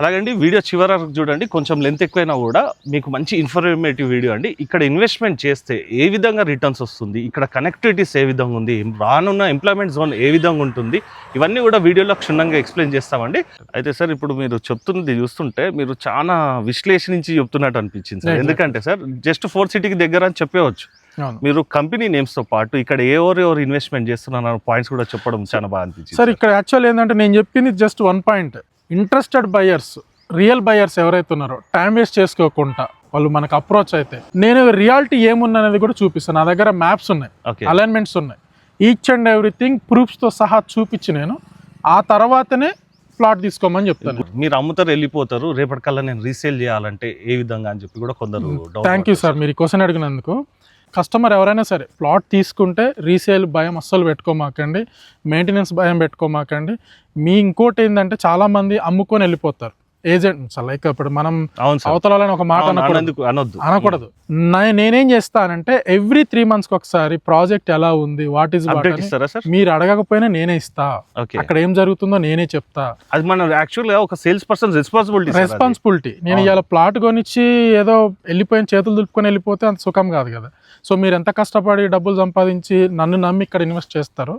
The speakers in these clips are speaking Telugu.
అలాగండి వీడియో చివరి వరకు చూడండి, కొంచెం లెంత్ ఎక్కువైనా కూడా మీకు మంచి ఇన్ఫర్మేటివ్ వీడియో అండి. ఇక్కడ ఇన్వెస్ట్మెంట్ చేస్తే ఏ విధంగా రిటర్న్స్ వస్తుంది, ఇక్కడ కనెక్టివిటీస్ ఏ విధంగా ఉంది, రానున్న ఎంప్లాయ్మెంట్ జోన్ ఏ విధంగా ఉంటుంది, ఇవన్నీ కూడా వీడియోలో క్షుణ్ణంగా ఎక్స్ప్లెయిన్ చేస్తామండి. అయితే సార్ ఇప్పుడు మీరు చెప్తున్నది చూస్తుంటే మీరు చాలా విశ్లేషించి చెప్తున్నట్టు అనిపించింది సార్. ఎందుకంటే సార్ జస్ట్ 4 సిటీకి దగ్గర అని చెప్పవచ్చు. మీరు కంపెనీ నేమ్స్ తో పాటు ఇక్కడ ఎవరు ఇన్వెస్ట్మెంట్ చేస్తున్నారు పాయింట్స్ కూడా చెప్పడం చాలా బాగా అనిపించింది సార్. ఇక్కడ యాక్చువల్ ఏంటంటే నేను చెప్పింది just 1 point. Interested buyers, real buyers ఎవరైతే ఉన్నారో టైం వేస్ట్ చేసుకోకుండా వాళ్ళు మనకు అప్రోచ్ అయితే నేను రియాలిటీ ఏమున్నది కూడా చూపిస్తాను. నా దగ్గర మ్యాప్స్ ఉన్నాయి, అలైన్మెంట్స్ ఉన్నాయి, ఈచ్ అండ్ ఎవ్రీథింగ్ ప్రూఫ్స్తో సహా చూపించి నేను ఆ తర్వాతనే ప్లాట్ తీసుకోమని చెప్తాను. మీరు అమ్ముతారు వెళ్ళిపోతారు, రేపటికల్లా నేను రీసేల్ చేయాలంటే ఏ విధంగా అని చెప్పి కూడా కొందరు. థ్యాంక్ యూ సార్ మీరు ఈ క్వశ్చన్ అడిగినందుకు. కస్టమర్ ఎవరైనా సరే ప్లాట్ తీసుకుంటే రీసేల్ భయం అస్సలు పెట్టుకోమాకండి, మెయింటెనెన్స్ భయం పెట్టుకోమాకండి. మీ ఇంకోటి ఏంటంటే చాలామంది అమ్ముకొని వెళ్ళిపోతారు ఏజెంట్స్. లైక్ ఇప్పుడు మనం అవతలని ఒక మాట అనకూడదు. నేనేం చేస్తానంటే ఎవ్రీ 3 months ఒకసారి ప్రాజెక్ట్ ఎలా ఉంది, వాట్ ఈస్ మీరు అడగకపోయినా నేనే ఇస్తా. అక్కడ ఏం జరుగుతుందో నేనే చెప్తా. అది మన యాక్చువల్గా ఒక సేల్స్ పర్సన్ రెస్పాన్సిబిలిటీ. నేను ఇవాళ ప్లాట్ కొనిచ్చి ఏదో వెళ్ళిపోయిన చేతులు దులుపుకొని వెళ్ళిపోతే అంత సుఖం కాదు కదా. సో మీరు ఎంత కష్టపడి డబ్బులు సంపాదించి నన్ను నమ్మి ఇక్కడ ఇన్వెస్ట్ చేస్తారో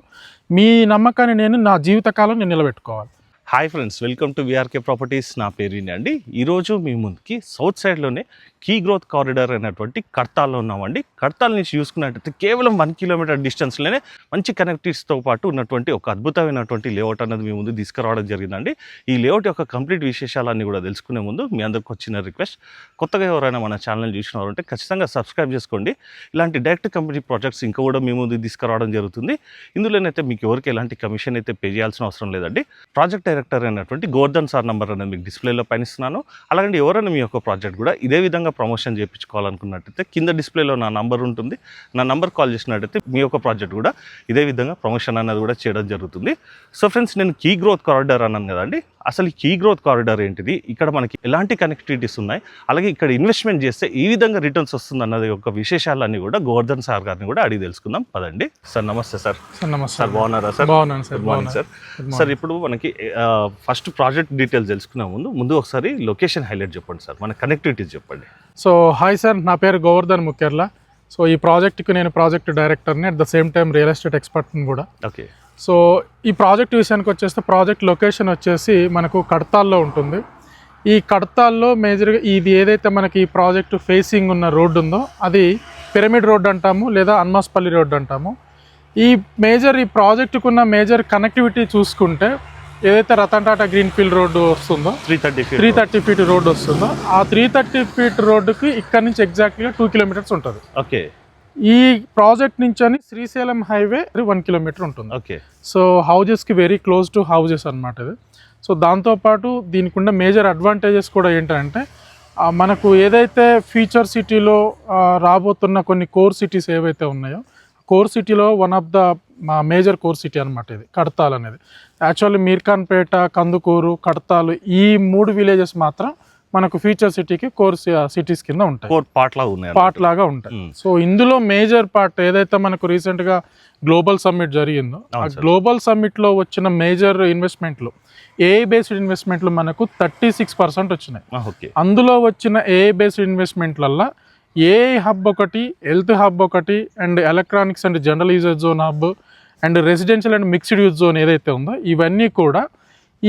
మీ నమ్మకాన్ని నేను నా జీవితకాలం నేను నిలబెట్టుకోవాలి. Hi friends, welcome to VRK properties. నా పేరు అండి. ఈరోజు మీ ముందుకి సౌత్ సైడ్లోనే కీ గ్రోత్ కారిడార్ అయినటువంటి కడతాల్లో ఉన్నామండి. కడతాల నుంచి చూసుకున్నట్టయితే కేవలం 1 kilometer డిస్టెన్స్లోనే మంచి కనెక్టివిటీస్తో పాటు ఉన్నటువంటి ఒక అద్భుతమైనటువంటి లేఅవుట్ అన్నది మీ ముందు తీసుకురావడం జరిగిందండి. ఈ లేఅవుట్ యొక్క కంప్లీట్ విశేషాలన్నీ కూడా తెలుసుకునే ముందు మీ అందరికి వచ్చిన రిక్వెస్ట్, కొత్తగా ఎవరైనా మన ఛానల్ చూసినారంటే ఖచ్చితంగా సబ్స్క్రైబ్ చేసుకోండి. ఇలాంటి డైరెక్ట్ కంపెనీ ప్రాజెక్ట్స్ ఇంకా కూడా మీ ముందు తీసుకురావడం జరుగుతుంది. ఇందులోనైతే మీకు ఎవరికి ఎలాంటి కమిషన్ అయితే పే చేయాల్సిన అవసరం లేదండి. ప్రాజెక్ట్ డైరెక్టర్ అయినటువంటి గోవర్ధన్ సార్ నంబర్ అనేది మీకు డిస్ప్లేలో పైనిస్తున్నాను. అలాగే ఎవరైనా మీ యొక్క ప్రాజెక్ట్ కూడా ఇదే విధంగా ప్రమోషన్ చేయించుకోవాలనుకున్నట్టయితే కింద డిస్ప్లేలో నా నంబర్ ఉంటుంది. నా నంబర్ కాల్ చేసినట్టయితే మీ యొక్క ప్రాజెక్ట్ కూడా ఇదే విధంగా ప్రమోషన్ అనేది కూడా చేయడం జరుగుతుంది. సో ఫ్రెండ్స్, నేను కీ గ్రోత్ కారిడార్ అన్నాను కదండి. అసలు ఈ కీ గ్రోత్ కారిడార్ ఏంటిది, ఇక్కడ మనకి ఎలాంటి కనెక్టివిటీస్ ఉన్నాయి, అలాగే ఇక్కడ ఇన్వెస్ట్మెంట్ చేస్తే ఈ విధంగా రిటర్న్స్ వస్తుంది అన్నది యొక్క విశేషాలన్నీ కూడా గోవర్ధన్ సార్ గారిని కూడా అడిగి తెలుసుకుందాం పదండి. సార్ నమస్తే సార్. సార్ బాగున్నారా సార్? బాగున్నాను సార్. Morning sir. సార్ ఇప్పుడు మనకి ఫస్ట్ ప్రాజెక్ట్ డీటెయిల్స్ తెలుసుకునే ముందు ఒకసారి లొకేషన్ హైలైట్ చెప్పండి సార్, మన కనెక్టివిటీస్ చెప్పండి. సో హాయ్ సార్, నా పేరు గోవర్ధన్ ముఖ్యర్ల. సో ఈ ప్రాజెక్ట్కి నేను ప్రాజెక్ట్ డైరెక్టర్ని, at the same time real estate ఎక్స్పర్ట్ని కూడా. ఓకే. సో ఈ ప్రాజెక్ట్ విషయానికి వచ్చేస్తే ప్రాజెక్ట్ లొకేషన్ వచ్చేసి మనకు కడతాల్లో ఉంటుంది. ఈ కడతాల్లో మేజర్గా ఇది ఏదైతే మనకి ఈ ప్రాజెక్టు ఫేసింగ్ ఉన్న రోడ్డు ఉందో అది పిరమిడ్ రోడ్ అంటాము, లేదా అన్మాస్పల్లి రోడ్ అంటాము. ఈ ప్రాజెక్టుకు ఉన్న మేజర్ కనెక్టివిటీ చూసుకుంటే ఏదైతే రతన్ టాటా గ్రీన్ఫీల్డ్ రోడ్డు వస్తుందో 330 feet రోడ్డు వస్తుందో ఆ 330 feet రోడ్డుకి ఇక్కడ నుంచి ఎగ్జాక్ట్గా 2 kilometers ఉంటుంది. ఓకే. ఈ ప్రాజెక్ట్ నుంచి అని శ్రీశైలం హైవే 1 kilometer ఉంటుంది. ఓకే. సో హౌజెస్కి వెరీ క్లోజ్ టు హౌజెస్ అనమాట ఇది. సో దాంతోపాటు దీనికి ఉన్న మేజర్ అడ్వాంటేజెస్ కూడా ఏంటంటే మనకు ఏదైతే ఫ్యూచర్ సిటీలో రాబోతున్న కొన్ని కోర్ సిటీస్ ఏవైతే ఉన్నాయో కోర్ సిటీలో one of the major core city అనమాట ఇది కడతాల్ అనేది. యాక్చువల్లీ మీర్ఖాన్పేట, కందుకూరు, కడతాలు ఈ 3 villages మాత్రం మనకు ఫ్యూచర్ సిటీకి కోర్ సిటీస్ కింద ఉంటాయి, పార్ట్ లాగా ఉంటాయి. సో ఇందులో మేజర్ పార్ట్ ఏదైతే మనకు రీసెంట్గా గ్లోబల్ సమ్మిట్ జరిగిందో ఆ గ్లోబల్ సమ్మిట్లో వచ్చిన మేజర్ ఇన్వెస్ట్మెంట్లు, ఏఐ బేస్డ్ ఇన్వెస్ట్మెంట్లు మనకు 36% వచ్చినాయి. అందులో వచ్చిన ఏఐ బేస్డ్ ఇన్వెస్ట్మెంట్లల్లో ఏఐ హబ్ ఒకటి, హెల్త్ హబ్ ఒకటి, and electronics and general user zone hub, and residential and mixed use zone ఏదైతే ఉందో ఇవన్నీ కూడా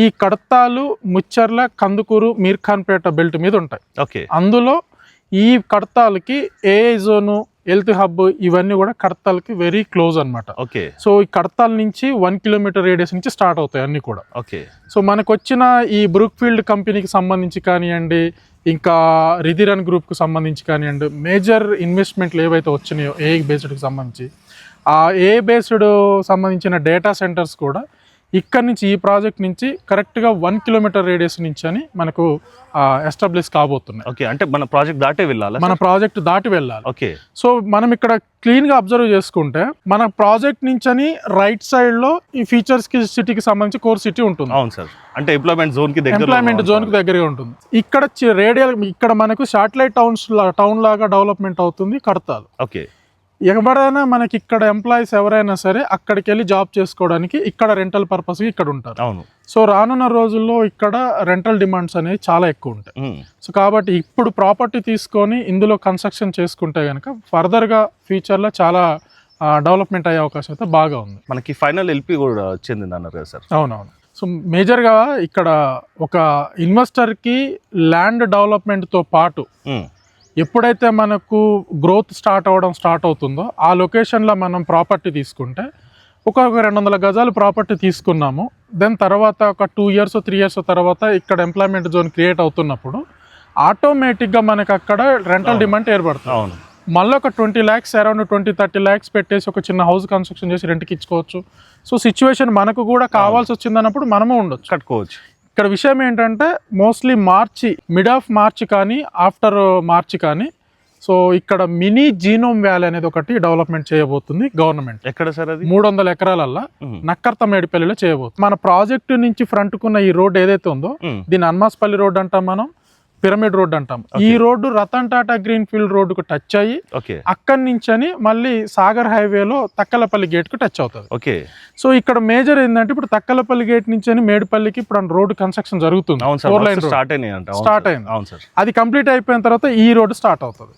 ఈ కడతాలు, ముచ్చర్ల, కందుకూరు, మీర్ఖాన్పేట బెల్ట్ మీద ఉంటాయి. ఓకే. అందులో ఈ కడతాలకి ఏఐ జోను, హెల్త్ హబ్ ఇవన్నీ కూడా కడతాలకి వెరీ క్లోజ్ అనమాట. ఓకే. సో ఈ కడతాల నుంచి 1 kilometer రేడియస్ నుంచి స్టార్ట్ అవుతాయి అన్నీ కూడా. ఓకే. సో మనకు వచ్చిన ఈ బ్రూక్ఫీల్డ్ కంపెనీకి సంబంధించి కానివ్వండి, ఇంకా రిధిరన్ గ్రూప్కి సంబంధించి కానివ్వండి, మేజర్ ఇన్వెస్ట్మెంట్లు ఏవైతే వచ్చినాయో ఏఐ బేస్డ్కి సంబంధించి ఆ ఏఐ బేస్డ్ సంబంధించిన డేటా సెంటర్స్ కూడా ఇక్కడ నుంచి ఈ ప్రాజెక్ట్ నుంచి కరెక్ట్గా 1 kilometer రేడియస్ నుంచి అని మనకు ఎస్టాబ్లిష్ కాబోతున్నాయి. ఓకే. అంటే మన ప్రాజెక్ట్ దాటే వెళ్ళాలి, మన ప్రాజెక్ట్ దాటి వెళ్ళాలి. ఓకే. సో మనం ఇక్కడ క్లీన్గా అబ్జర్వ్ చేసుకుంటే మన ప్రాజెక్ట్ నుంచి అని రైట్ సైడ్లో ఈ ఫీచర్స్ సిటీకి సంబంధించి కోర్ సిటీ ఉంటుంది. అవును సార్. అంటే ఎంప్లాయ్మెంట్ జోన్కి దగ్గరగా ఉంటుంది. ఇక్కడ రేడియల్ ఇక్కడ మనకు శాటిలైట్ టౌన్ లాగా డెవలప్మెంట్ అవుతుంది కడతాలు. ఓకే. ఎవరైనా మనకి ఇక్కడ ఎంప్లాయీస్ ఎవరైనా సరే అక్కడికి వెళ్ళి జాబ్ చేసుకోవడానికి ఇక్కడ రెంటల్ పర్పస్కి ఇక్కడ ఉంటారు. అవును. సో రానున్న రోజుల్లో ఇక్కడ రెంటల్ డిమాండ్స్ అనేవి చాలా ఎక్కువ ఉంటాయి. సో కాబట్టి ఇప్పుడు ప్రాపర్టీ తీసుకొని ఇందులో కన్స్ట్రక్షన్ చేసుకుంటే కనుక ఫర్దర్గా ఫ్యూచర్లో చాలా డెవలప్మెంట్ అయ్యే అవకాశం అయితే బాగా ఉంది. మనకి ఫైనల్ ఎల్పి కూడా చెందింది అన్నారు కదా సార్. అవునవును. సో మేజర్గా ఇక్కడ ఒక ఇన్వెస్టర్కి ల్యాండ్ డెవలప్మెంట్తో పాటు ఎప్పుడైతే మనకు గ్రోత్ స్టార్ట్ అవుతుందో ఆ లొకేషన్లో మనం ప్రాపర్టీ తీసుకుంటే ఒక 200 గజాలు ప్రాపర్టీ తీసుకున్నాము, దెన్ తర్వాత ఒక 2 years 3 years తర్వాత ఇక్కడ ఎంప్లాయ్మెంట్ జోన్ క్రియేట్ అవుతున్నప్పుడు ఆటోమేటిక్గా మనకు అక్కడ రెంటల్ డిమాండ్ ఏర్పడుతుంది. అవును. మళ్ళీ ఒక 20 lakhs అరౌండ్ 20-30 lakhs పెట్టేసి ఒక చిన్న హౌస్ కన్స్ట్రక్షన్ చేసి రెంట్కి ఇచ్చుకోవచ్చు. సో సిచ్యువేషన్ మనకు కూడా కావాల్సి వచ్చిందన్నప్పుడు మనము ఉండొచ్చు, కట్టుకోవచ్చు. ఇక్కడ విషయం ఏంటంటే మోస్ట్లీ మిడ్ ఆఫ్ మార్చి కానీ ఆఫ్టర్ మార్చి కానీ సో ఇక్కడ మినీ జీనోమ్ వ్యాలీ అనేది ఒకటి డెవలప్మెంట్ చేయబోతుంది గవర్నమెంట్. ఎక్కడ సార్ అది? 300 ఎకరాలల్లో నక్కర్తమేడిపల్లిలో చేయబోతుంది. మన ప్రాజెక్టు నుంచి ఫ్రంట్కున్న ఈ రోడ్ ఏదైతే ఉందో దీన్ని అన్మాస్పల్లి రోడ్ అంటాం, మనం పిరమిడ్ రోడ్ అంటాం. ఈ road Ratan Tata green field రోడ్డుకు టచ్ అయ్యి అక్కడి నుంచి మళ్ళీ సాగర్ హైవేలో తక్కలపల్లి గేట్కు టచ్ అవుతుంది. సో ఇక్కడ మేజర్ ఏంటంటే ఇప్పుడు తక్కలపల్లి గేట్ నుంచి మేడిపల్లికి ఇప్పుడు రోడ్డు కన్స్ట్రక్షన్ జరుగుతుంది. 4 lane స్టార్ట్ అయింది. అది కంప్లీట్ అయిపోయిన తర్వాత ఈ రోడ్డు స్టార్ట్ అవుతుంది.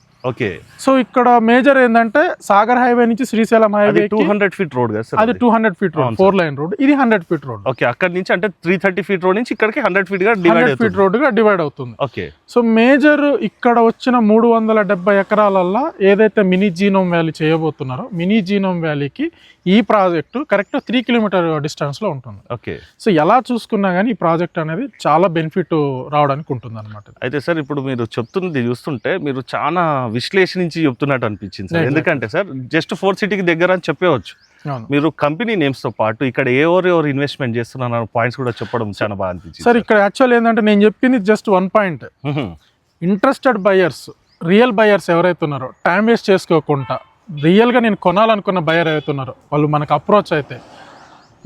సో ఇక్కడ మేజర్ ఏంటంటే సాగర్ హైవే నుంచి శ్రీశైలం హైవే 200 feet రోడ్ కదా సార్. అది 200 feet రోడ్, 4 lane రోడ్. ఇది 100 feet రోడ్. అక్కడ నుంచి అంటే 330 feet రోడ్ నుంచి ఇక్కడికి 100 feet గా డివైడ్ అవుతుంది. సో మేజర్ ఇక్కడ వచ్చిన 370 ఎకరాలల్లో ఏదైతే మినీ జీనోమ్ వ్యాలీ చేయబోతున్నారో మినీ జీనోమ్ వ్యాలీకి ఈ ప్రాజెక్టు కరెక్ట్ 3 kilometer డిస్టెన్స్ లో ఉంటుంది. సో ఎలా చూసుకున్నా కానీ ఈ ప్రాజెక్ట్ అనేది చాలా బెనిఫిట్ రావడానికి ఉంటుంది అనమాట. అయితే సార్ ఇప్పుడు మీరు చెప్తున్నది చూస్తుంటే మీరు చాలా విశ్లేషించి చెప్తున్నట్టు అనిపించింది సార్. ఎందుకంటే సార్ జస్ట్ 4 cityకి దగ్గర అని చెప్పవచ్చు. మీరు కంపెనీ నేమ్స్ తో పాటు ఇక్కడ ఎవరు ఇన్వెస్ట్మెంట్ చేస్తున్నారు పాయింట్స్ కూడా చెప్పడం చాలా బాగా అనిపించింది సార్. ఇక్కడ యాక్చువల్ ఏంటంటే నేను చెప్పింది just 1 point. Interested buyers, real buyers ఎవరైతే ఉన్నారో టైం వేస్ట్ చేసుకోకుండా రియల్గా నేను కొనాలనుకున్న బయర్ ఎవరైతే ఉన్నారో వాళ్ళు మనకు అప్రోచ్ అయితే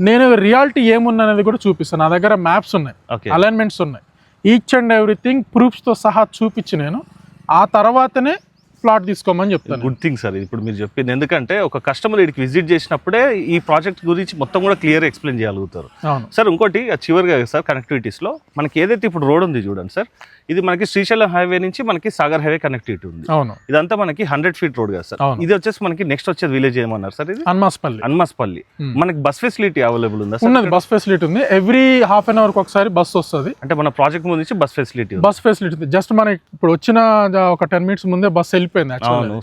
నేను రియాలిటీ ఏమున్నది కూడా చూపిస్తాను. నా దగ్గర మ్యాప్స్ ఉన్నాయి, అలైన్మెంట్స్ ఉన్నాయి, ఈచ్ అండ్ ఎవ్రీథింగ్ ప్రూఫ్స్తో సహా చూపించి నేను ఆ తర్వాతనే ప్లాట్ తీసుకోమని చెప్తాను. గుడ్ థింగ్ సార్ ఇప్పుడు మీరు చెప్పింది. ఎందుకంటే ఒక కస్టమర్ ఇక్కడికి విజిట్ చేసినప్పుడే ఈ ప్రాజెక్ట్ గురించి మొత్తం కూడా క్లియర్ ఎక్స్ప్లెయిన్ చేయగలుగుతారు. సార్ ఇంకోటి చివరిగా సార్ కనెక్టివిటీస్లో మనకి ఏదైతే ఇప్పుడు రోడ్ ఉంది చూడండి సార్, ఇది మనకి శ్రీశైలం హైవే నుంచి మనకి సాగర్ హైవే కనెక్టివిటీ ఉంది. ఇదంతా మనకి 100 feet రోడ్ కదా సార్. ఇది వచ్చేసి మనకి నెక్స్ట్ వచ్చేది విలేజ్ ఏమన్నారు సార్? ఇది అన్మాస్పల్లి. మనకి బస్ ఫెసిలిటీ అవైలబుల్ ఉందా? ఉన్నది, బస్ ఫెసిలిటీ ఉంది. ఎవ్రీ హాఫ్ అన్ అవర్ ఒకసారి బస్ వస్తుంది. అంటే మన ప్రాజెక్ట్ ముందు నుంచి బస్ ఫెసిలిటీ ఉంది. జస్ట్ మనకి ఇప్పుడు వచ్చిన ఒక 10 minutes ముందే బస్ వెళ్ళిపోయింది.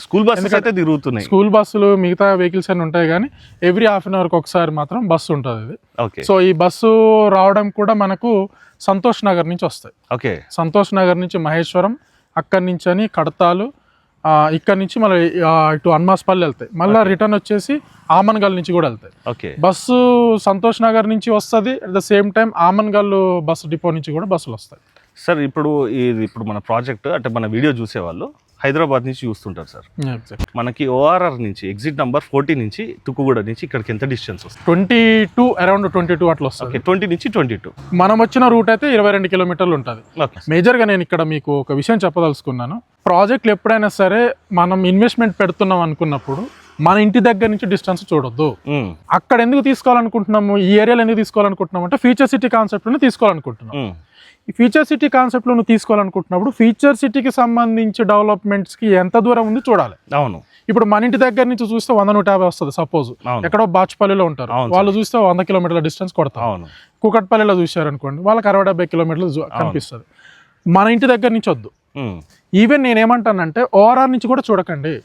స్కూల్ బస్సెస్ అయితే తిరుగుతున్నాయి. స్కూల్ బస్సులు మిగతా వెహికల్స్ అన్ని ఉంటాయి కానీ ఎవ్రీ హాఫ్ అన్ అవర్ ఒకసారి మాత్రం బస్సు ఉంటుంది. సో ఈ బస్సు రావడం కూడా మనకు సంతోష్ నగర్ నుంచి వస్తాయి. సంతోష్ నగర్ నుంచి మహేశ్వరం, అక్కడి నుంచి అని కడతాలు, ఇక్కడ నుంచి మళ్ళీ ఇటు అన్మాస్పల్లి వెళ్తాయి. మళ్ళీ రిటర్న్ వచ్చేసి ఆమన్గల్ నుంచి కూడా వెళ్తాయి. బస్సు సంతోష్ నగర్ నుంచి వస్తుంది. At the same time Amangal bus depot నుంచి కూడా బస్సులు వస్తాయి. సార్ ఇప్పుడు మన ప్రాజెక్ట్ అంటే మన వీడియో చూసేవాళ్ళు హైదరాబాద్ నుంచి చూస్తుంటారు సార్. మనకి ఓఆర్ఆర్ నుంచి ఎగ్జిట్ నంబర్ 40 నుంచి తుక్కుగూడ నుంచి ఇక్కడికి ఎంత డిస్టెన్స్ వస్తుంది? 22 అరౌండ్ 22 అట్లా వస్తుంది. 20 నుంచి 22 మనం వచ్చిన రూట్ అయితే 22 kilometers ఉంటుంది. మేజర్గా నేను ఇక్కడ మీకు ఒక విషయం చెప్పదలుచుకున్నాను. ప్రాజెక్టులు ఎప్పుడైనా సరే మనం ఇన్వెస్ట్మెంట్ పెడుతున్నాం అనుకున్నప్పుడు మన ఇంటి దగ్గర నుంచి డిస్టెన్స్ చూడొద్దు. అక్కడ ఎందుకు తీసుకోవాలనుకుంటున్నాము, ఈ ఏరియాలో ఎందుకు తీసుకోవాలనుకుంటున్నాము అంటే ఫ్యూచర్ సిటీ కాన్సెప్ట్లోనే తీసుకోవాలనుకుంటున్నాం. ఈ ఫ్యూచర్ సిటీ కాన్సెప్ట్లో నువ్వు తీసుకోవాలనుకుంటున్నప్పుడు ఫ్యూచర్ సిటీకి సంబంధించి డెవలప్మెంట్స్కి ఎంత దూరం ఉంది చూడాలి. అవును. ఇప్పుడు మన ఇంటి దగ్గర నుంచి చూస్తే 100-150 వస్తుంది. సపోజ్ ఎక్కడో బాచుపల్లిలో ఉంటారు, వాళ్ళు చూస్తే 100 kilometers డిస్టెన్స్ కొడతారు. కూకట్పల్లిలో చూశారనుకోండి వాళ్ళకి 60-70 kilometers కనిపిస్తుంది. మన ఇంటి దగ్గర నుంచి వద్దు. ఈవెన్ నేనేమంటానంటే ఓఆర్ఆర్ నుంచి కూడా చూడకండి.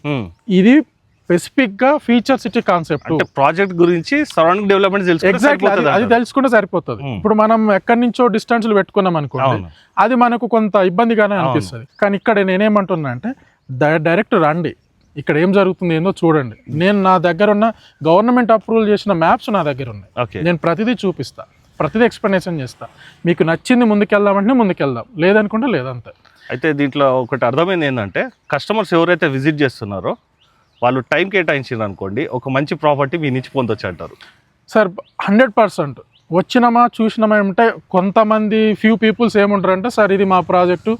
ఇది స్పెసిఫిక్ గా ఫీచర్ సిటీ కాన్సెప్ట్ ప్రాజెక్ట్ గురించి సరౌండింగ్ డెవలప్మెంట్ అది తెలుసుకుంటే సరిపోతుంది. ఇప్పుడు మనం ఎక్కడి నుంచో డిస్టెన్స్లు పెట్టుకున్నాం అనుకోండి, అది మనకు కొంత ఇబ్బందిగానే అనిపిస్తుంది. కానీ ఇక్కడ నేనేమంటున్నా అంటే డైరెక్ట్ రండి, ఇక్కడ ఏం జరుగుతుంది ఏందో చూడండి. నేను నా దగ్గర ఉన్న గవర్నమెంట్ అప్రూవల్ చేసిన మ్యాప్స్ నా దగ్గర ఉన్నాయి. నేను ప్రతిదీ చూపిస్తా, ప్రతిదీ ఎక్స్ప్లెనేషన్ చేస్తా. మీకు నచ్చింది ముందుకెళ్దామంటే ముందుకెళ్దాం, లేదనుకుంటే లేదంతే. అయితే దీంట్లో ఒకటి అర్థమైంది ఏంటంటే కస్టమర్స్ ఎవరైతే విజిట్ చేస్తున్నారో వాళ్ళు టైం కేటాయించారు అనుకోండి, ఒక మంచి ప్రాపర్టీ మీ నుంచి పొందొచ్చు అంటారు సార్. 100% వచ్చినామా చూసినామా అంటే కొంతమంది ఫ్యూ పీపుల్స్ ఏముంటారంటే సార్ ఇది మా ప్రాజెక్టు,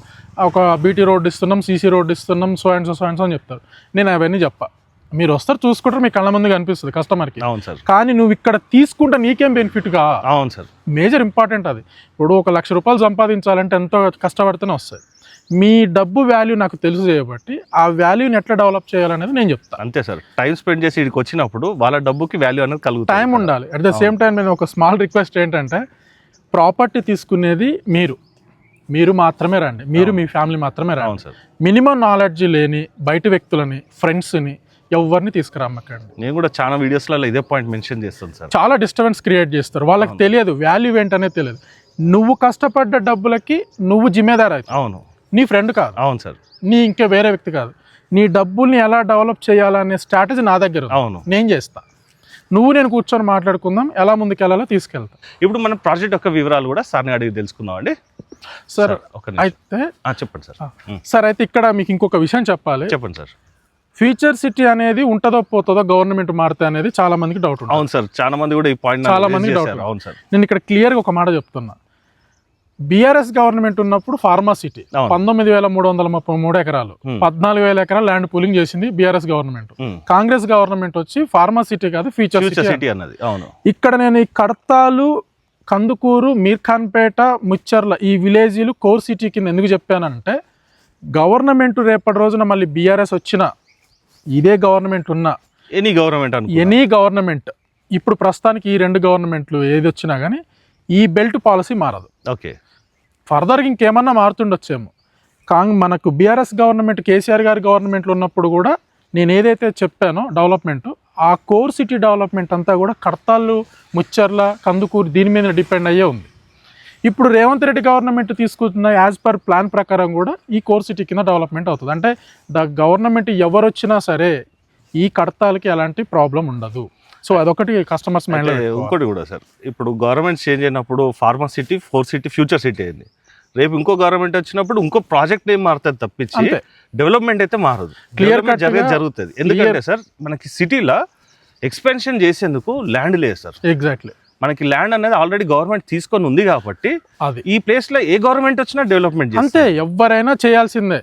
ఒక బీటీ రోడ్ ఇస్తున్నాం, సీసీ రోడ్ ఇస్తున్నాం, సో అండ్ సో అని చెప్తారు. నేను అవన్నీ చెప్పా. మీరు వస్తారు చూసుకుంటారు, మీ కళ్ళ ముందు కనిపిస్తుంది కస్టమర్కి. అవును సార్. కానీ నువ్వు ఇక్కడ తీసుకుంటే నీకేం బెనిఫిట్గా? అవును సార్. మేజర్ ఇంపార్టెంట్ అది. ఇప్పుడు 1 లక్ష రూపాయలు సంపాదించాలంటే ఎంతో కష్టపడితేనే వస్తాయి. మీ డబ్బు వాల్యూ నాకు తెలుసు చేయబట్టి ఆ వాల్యూని ఎట్లా డెవలప్ చేయాలనేది నేను చెప్తాను. అంతే సార్. టైం స్పెండ్ చేసి ఇక్కడికి వచ్చినప్పుడు వాళ్ళ డబ్బుకి వాల్యూ అనేది కలుగుతుంది. టైం ఉండాలి. అట్ ద సేమ్ టైం నేను ఒక స్మాల్ రిక్వెస్ట్ ఏంటంటే, ప్రాపర్టీ తీసుకునేది మీరు మాత్రమే రండి, మీరు మీ ఫ్యామిలీ మాత్రమే రండి. అవును సార్. మినిమం నాలెడ్జ్ లేని బయట వ్యక్తులని, ఫ్రెండ్స్ని ఎవరిని తీసుకురామ్మకండి. నేను కూడా చాలా వీడియోస్లలో ఇదే పాయింట్ మెన్షన్ చేస్తాను సార్. చాలా డిస్టర్బెన్స్ క్రియేట్ చేస్తారు, వాళ్ళకి తెలియదు వాల్యూ ఏంటనే తెలియదు. నువ్వు కష్టపడ్డ డబ్బులకి నువ్వు జిమ్మేదారు అవుతావు. అవును. నీ ఫ్రెండ్ కాదు. అవును సార్. నీ ఇంకా వేరే వ్యక్తి కాదు. నీ డబ్బుల్ని ఎలా డెవలప్ చేయాలనే స్ట్రాటజీ నా దగ్గర ఉంది. అవును. నేను చేస్తా. నేను కూర్చొని మాట్లాడుకుందాం, ఎలా ముందుకెళ్ళాలో తీసుకెళ్తా. ఇప్పుడు మనం ప్రాజెక్ట్ యొక్క వివరాలు కూడా సార్ని అడిగి తెలుసుకుందాం అండి. సార్ అయితే చెప్పండి సార్. సార్ అయితే ఇక్కడ మీకు ఇంకొక విషయం చెప్పాలి. చెప్పండి సార్. ఫ్యూచర్ సిటీ అనేది ఉంటుందో పోతుందో, గవర్నమెంట్ మారితే అనేది చాలా మందికి డౌట్ ఉంది. అవును సార్. చాలా మంది కూడా ఈ పాయింట్ చాలా మందికి డౌట్. అవును సార్. నేను ఇక్కడ క్లియర్గా ఒక మాట చెప్తున్నా. బీఆర్ఎస్ గవర్నమెంట్ ఉన్నప్పుడు ఫార్మా సిటీ 19,333 ఎకరాలు, 14,000 ఎకరాలు ల్యాండ్ పూలింగ్ చేసింది బీఆర్ఎస్ గవర్నమెంట్. కాంగ్రెస్ గవర్నమెంట్ వచ్చి ఫార్మా సిటీ కాదు ఫ్యూచర్ సిటీ అన్నది. అవును. ఇక్కడ నేను ఈ కడతాలు, కందుకూరు, మీర్ఖాన్పేట, ముచ్చర్ల ఈ విలేజీలు కోర్ సిటీ కింద ఎందుకు చెప్పానంటే, గవర్నమెంట్ రేపటి రోజున మళ్ళీ బీఆర్ఎస్ వచ్చిన, ఇదే గవర్నమెంట్ ఉన్న, ఎనీ గవర్నమెంట్ ఇప్పుడు ప్రస్తుతానికి ఈ 2 గవర్నమెంట్లు ఏది వచ్చినా కానీ ఈ బెల్ట్ పాలసీ మారదు. ఓకే. ఫర్దర్గా ఇంకేమన్నా మారుతుండొచ్చేమో. మనకు బీఆర్ఎస్ గవర్నమెంట్, కేసీఆర్ గారి గవర్నమెంట్లో ఉన్నప్పుడు కూడా నేను ఏదైతే చెప్పానో డెవలప్మెంట్, ఆ కోర్ సిటీ డెవలప్మెంట్ అంతా కూడా కడతాళ్ళు, ముచ్చర్ల, కందుకూరు దీని మీద డిపెండ్ అయ్యే ఉంది. ఇప్పుడు రేవంత్ రెడ్డి గవర్నమెంట్ తీసుకుంటున్న యాజ్ పర్ ప్లాన్ ప్రకారం కూడా ఈ కోర్ సిటీ కింద డెవలప్మెంట్ అవుతుంది. అంటే గవర్నమెంట్ ఎవరు వచ్చినా సరే ఈ కడతాలకి ఎలాంటి ప్రాబ్లం ఉండదు. సో అదొకటి కస్టమర్స్ మైండ్లో. ఇంకోటి కూడా సార్, ఇప్పుడు గవర్నమెంట్ చేంజ్ అయినప్పుడు pharma city, core city, future city అయింది. రేపు ఇంకో గవర్నమెంట్ వచ్చినప్పుడు ఇంకో ప్రాజెక్ట్ ఏం మారుతుంది తప్పించి డెవలప్మెంట్ అయితే మారదు. క్లియర్ జరుగుతుంది. ఎందుకంటే సార్ మనకి సిటీలో ఎక్స్పెన్షన్ చేసేందుకు ల్యాండ్ లేదు సార్. ఎగ్జాక్ట్లీ. మనకి ల్యాండ్ అనేది ఆల్రెడీ గవర్నమెంట్ తీసుకొని ఉంది కాబట్టి అది ఈ ప్లేస్ లో ఏ గవర్నమెంట్ వచ్చినా డెవలప్మెంట్ అంతే, ఎవరైనా చేయాల్సిందే.